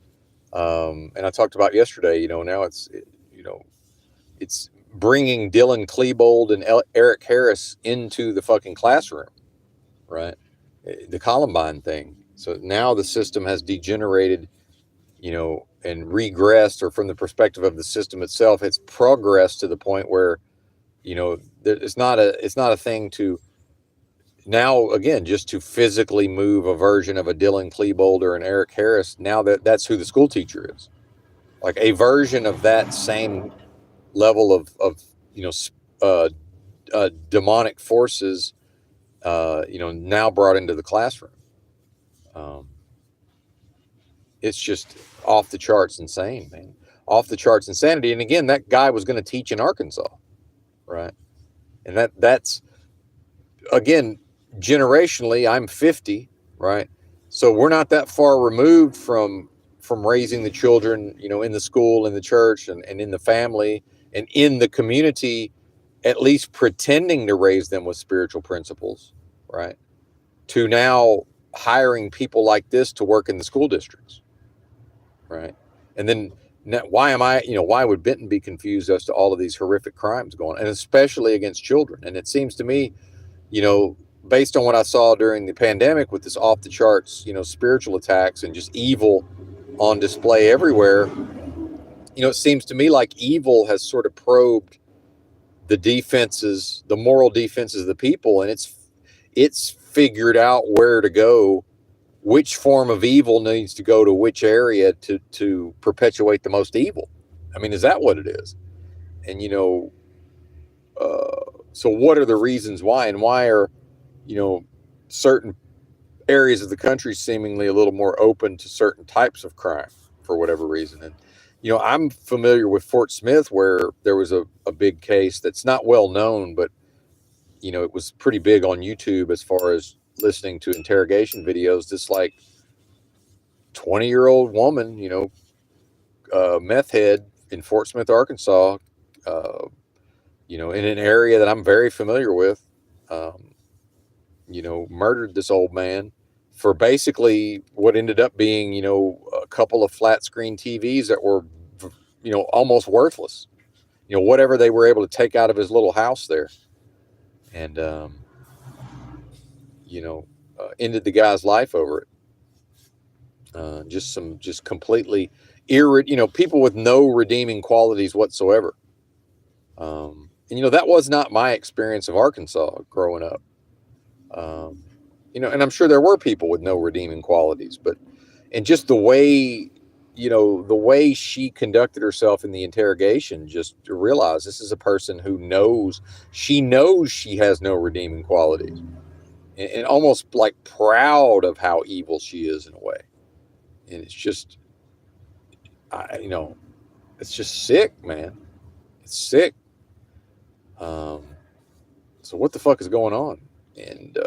And I talked about yesterday, now it's bringing Dylan Klebold and Eric Harris into the fucking classroom, right? The Columbine thing. So now the system has degenerated, and regressed, or from the perspective of the system itself, it's progressed to the point where, it's not a thing to now, again, just to physically move a version of a Dylan Klebold or an Eric Harris. Now that's who the school teacher is, like a version of that same level of you know demonic forces, now brought into the classroom. Um, it's just off the charts insane, man. Off the charts insanity. And again, that guy was going to teach in Arkansas, right? And that's again, generationally, I'm 50, right? So we're not that far removed from raising the children, in the school, in the church, and in the family, and in the community, at least pretending to raise them with spiritual principles, right? To now hiring people like this to work in the school districts, right? And then why would Benton be confused as to all of these horrific crimes going on, and especially against children? And it seems to me, you know, based on what I saw during the pandemic with this off the charts, spiritual attacks and just evil on display everywhere, it seems to me like evil has sort of probed the moral defenses of the people, and it's figured out where to go, which form of evil needs to go to which area to perpetuate the most evil. I mean, is that what it is? And so what are the reasons why, and why are certain areas of the country seemingly a little more open to certain types of crime for whatever reason? And I'm familiar with Fort Smith, where there was a big case that's not well known, but it was pretty big on YouTube as far as listening to interrogation videos. This like 20-year-old woman, meth head in Fort Smith, Arkansas, uh, in an area that I'm very familiar with, murdered this old man for basically what ended up being, a couple of flat screen TVs that were, almost worthless, whatever they were able to take out of his little house there. And, ended the guy's life over it. Just completely people with no redeeming qualities whatsoever. And that was not my experience of Arkansas growing up. And I'm sure there were people with no redeeming qualities, but and just the way she conducted herself in the interrogation, just to realize this is a person who knows she has no redeeming qualities, and almost like proud of how evil she is in a way. And it's just, it's just sick, man. It's sick. So what the fuck is going on? And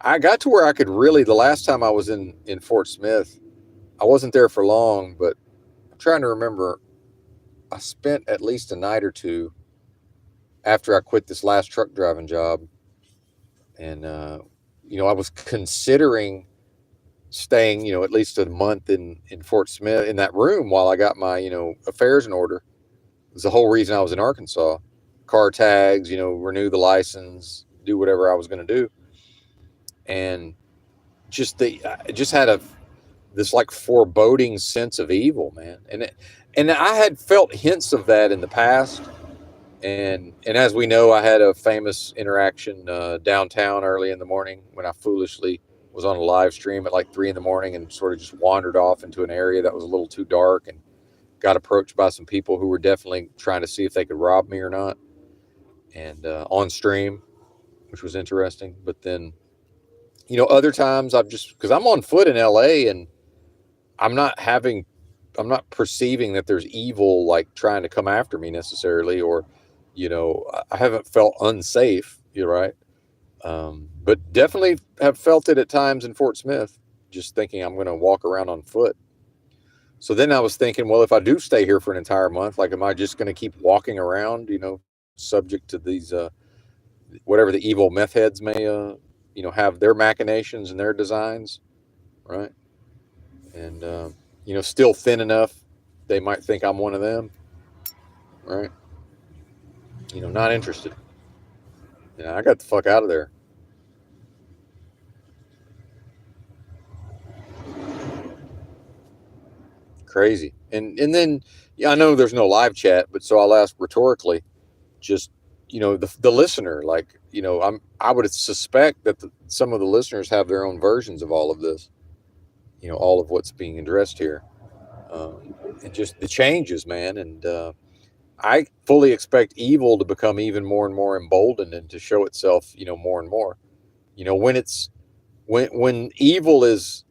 I got to where I could really, the last time I was in Fort Smith, I wasn't there for long, but I'm trying to remember. I spent at least a night or two after I quit this last truck driving job. And, I was considering staying, at least a month in Fort Smith in that room while I got my, affairs in order. It was the whole reason I was in Arkansas. Car tags, renew the license, do whatever I was going to do. And I just had this like foreboding sense of evil, man. And I had felt hints of that in the past. And as we know, I had a famous interaction downtown early in the morning when I foolishly was on a live stream at like 3 a.m. and sort of just wandered off into an area that was a little too dark, and got approached by some people who were definitely trying to see if they could rob me or not, and on stream, which was interesting. But then, other times I've just, because I'm on foot in LA, and I'm not perceiving that there's evil like trying to come after me necessarily, or, I haven't felt unsafe. You're right. But definitely have felt it at times in Fort Smith, just thinking I'm going to walk around on foot. So then I was thinking, well, if I do stay here for an entire month, like, am I just going to keep walking around, subject to these, whatever the evil meth heads may, have their machinations and their designs, right? And, still thin enough, they might think I'm one of them, right? Not interested. I got the fuck out of there. Crazy. And then, yeah, I know there's no live chat, but so I'll ask rhetorically, just, the listener, like, I would suspect that some of the listeners have their own versions of all of this, all of what's being addressed here, and just the changes, man. And I fully expect evil to become even more and more emboldened and to show itself, more and more. When it's when evil is,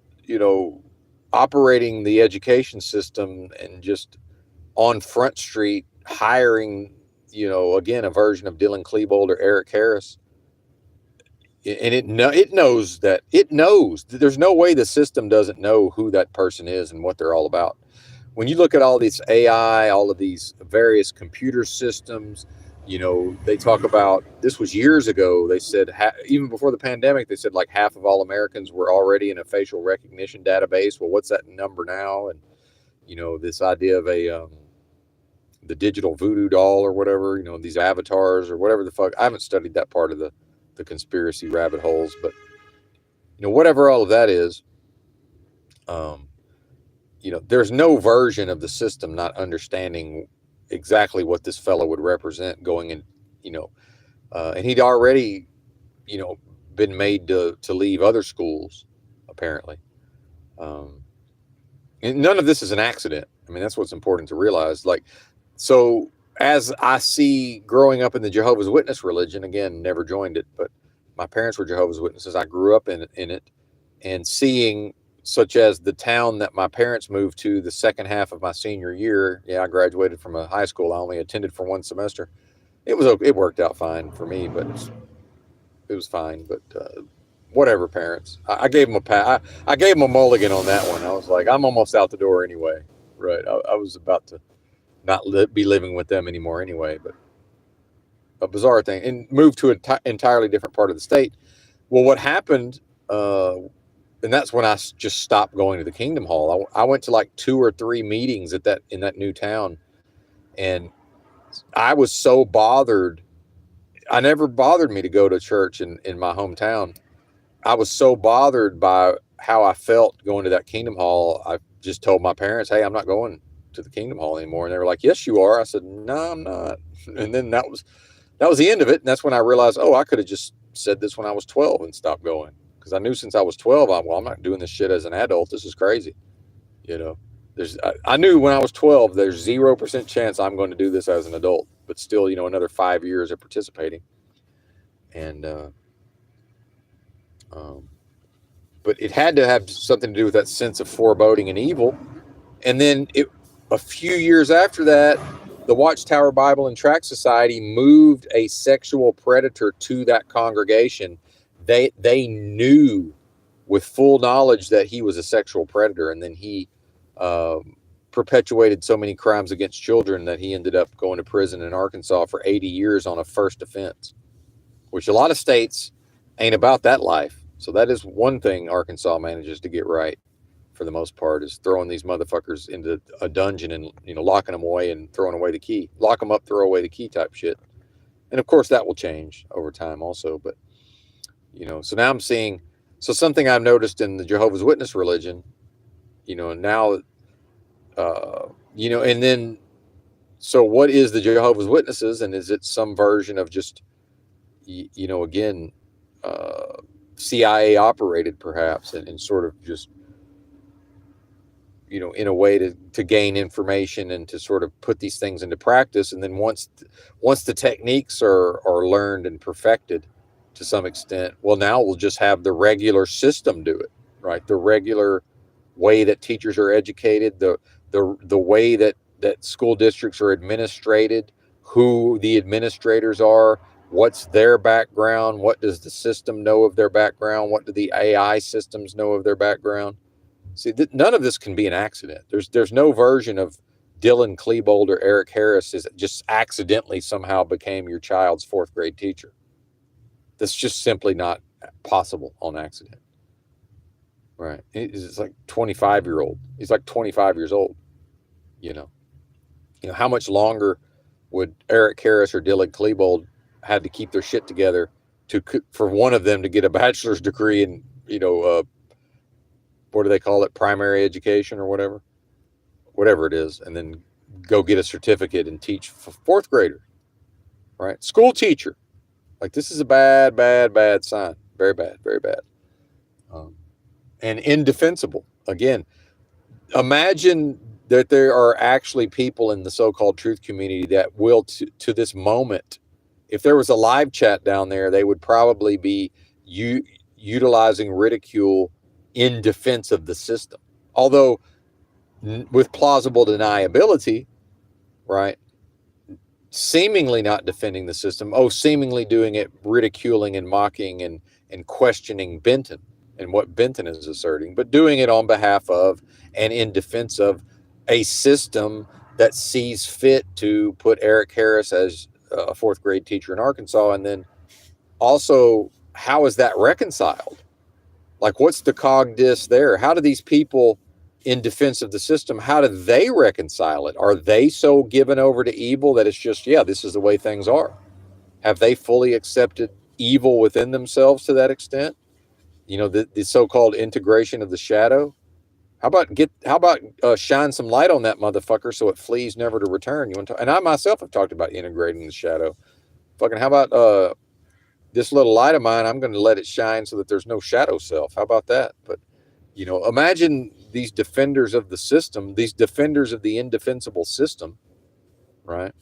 operating the education system and just on Front Street hiring, again, a version of Dylan Klebold or Eric Harris. And it knows that there's no way the system doesn't know who that person is and what they're all about. When you look at all this AI, all of these various computer systems, they talk about, this was years ago. They said, even before the pandemic, they said like half of all Americans were already in a facial recognition database. Well, what's that number now? And, this idea of the digital voodoo doll or whatever, these avatars or whatever the fuck. I haven't studied that part of the conspiracy rabbit holes, but, whatever all of that is, um, there's no version of the system not understanding exactly what this fellow would represent going in, and he'd already, you know, been made to leave other schools, apparently. Um, and none of this is an accident. I mean, that's what's important to realize. Like, so as I see growing up in the Jehovah's Witness religion, again, never joined it, but my parents were Jehovah's Witnesses. I grew up in it, and seeing, such as the town that my parents moved to the second half of my senior year. Yeah, I graduated from a high school. I only attended for one semester. It worked out fine for me, but it was fine. But whatever, parents. I gave them I gave them a mulligan on that one. I was like, I'm almost out the door anyway. Right. I was about to not be living with them anymore anyway. But a bizarre thing, and moved to an entirely different part of the state. Well, what happened? And that's when I just stopped going to the Kingdom Hall. I went to like 2 or 3 meetings in that new town, and I was so bothered. I never bothered me to go to church in my hometown. I was so bothered by how I felt going to that Kingdom Hall. I just told my parents, "Hey, I'm not going to the Kingdom Hall anymore." And they were like, "Yes, you are." I said, "No, I'm not." And then that was the end of it. And that's when I realized, oh, I could have just said this when I was 12 and stopped going. Because I knew since I was 12, I'm not doing this shit as an adult. This is crazy. You know, I knew when I was 12, there's 0% chance I'm going to do this as an adult, but still, another 5 years of participating. And, but it had to have something to do with that sense of foreboding and evil. And then a few years after that, the Watchtower Bible and Tract Society moved a sexual predator to that congregation. They knew with full knowledge that he was a sexual predator, and then he perpetuated so many crimes against children that he ended up going to prison in Arkansas for 80 years on a first offense, which a lot of states ain't about that life. So that is one thing Arkansas manages to get right for the most part, is throwing these motherfuckers into a dungeon and locking them away and throwing away the key. Lock them up, throw away the key type shit. And of course that will change over time also, but so now I'm seeing, so something I've noticed in the Jehovah's Witness religion, now, and then, so what is the Jehovah's Witnesses, and is it some version of just, again, CIA operated perhaps, and sort of just, in a way to gain information and to sort of put these things into practice. And then once the techniques are learned and perfected to some extent, well, now we'll just have the regular system do it, right? The regular way that teachers are educated, the way that school districts are administrated, who the administrators are, what's their background, what does the system know of their background, what do the AI systems know of their background. See, none of this can be an accident. There's no version of Dylan Klebold or Eric Harris is just accidentally somehow became your child's fourth grade teacher. That's just simply not possible on accident. Right. It's like 25-year-old. He's like 25 years old. You know. How much longer would Eric Harris or Dylan Klebold had to keep their shit together for one of them to get a bachelor's degree in what do they call it, primary education or whatever it is, and then go get a certificate and teach fourth grader, right? School teacher. Like, this is a bad, bad, bad sign. Very bad, very bad. And indefensible. Again, imagine that there are actually people in the so-called truth community that will, to this moment, if there was a live chat down there, they would probably be utilizing ridicule in defense of the system. Although with plausible deniability, right? Seemingly not defending the system. Seemingly doing it, ridiculing and mocking and questioning Benton and what Benton is asserting, but doing it on behalf of and in defense of a system that sees fit to put Eric Harris as a fourth grade teacher in Arkansas. And then also, how is that reconciled? Like, what's the cog dis there? How do these people in defense of the system, how do they reconcile it? Are they so given over to evil that it's just, yeah, this is the way things are? Have they fully accepted evil within themselves to that extent? The so-called integration of the shadow. How about shine some light on that motherfucker so it flees never to return? You want to? And I myself have talked about integrating the shadow. Fucking, how about this little light of mine? I'm going to let it shine so that there's no shadow self. How about that? But imagine these defenders of the system, these defenders of the indefensible system, right?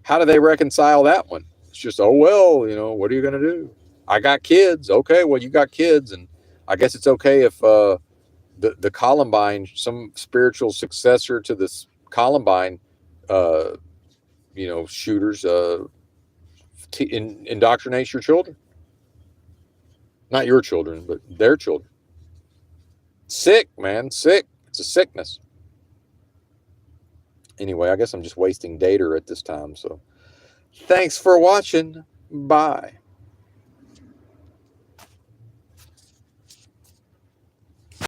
How do they reconcile that one? It's just, what are you going to do? I got kids. Okay, well, you got kids, and I guess it's okay if the Columbine, some spiritual successor to this Columbine, shooters, indoctrinate your children. Not your children, but their children. Sick, man, sick. It's a sickness. Anyway, I guess I'm just wasting data at this time. So thanks for watching. Bye.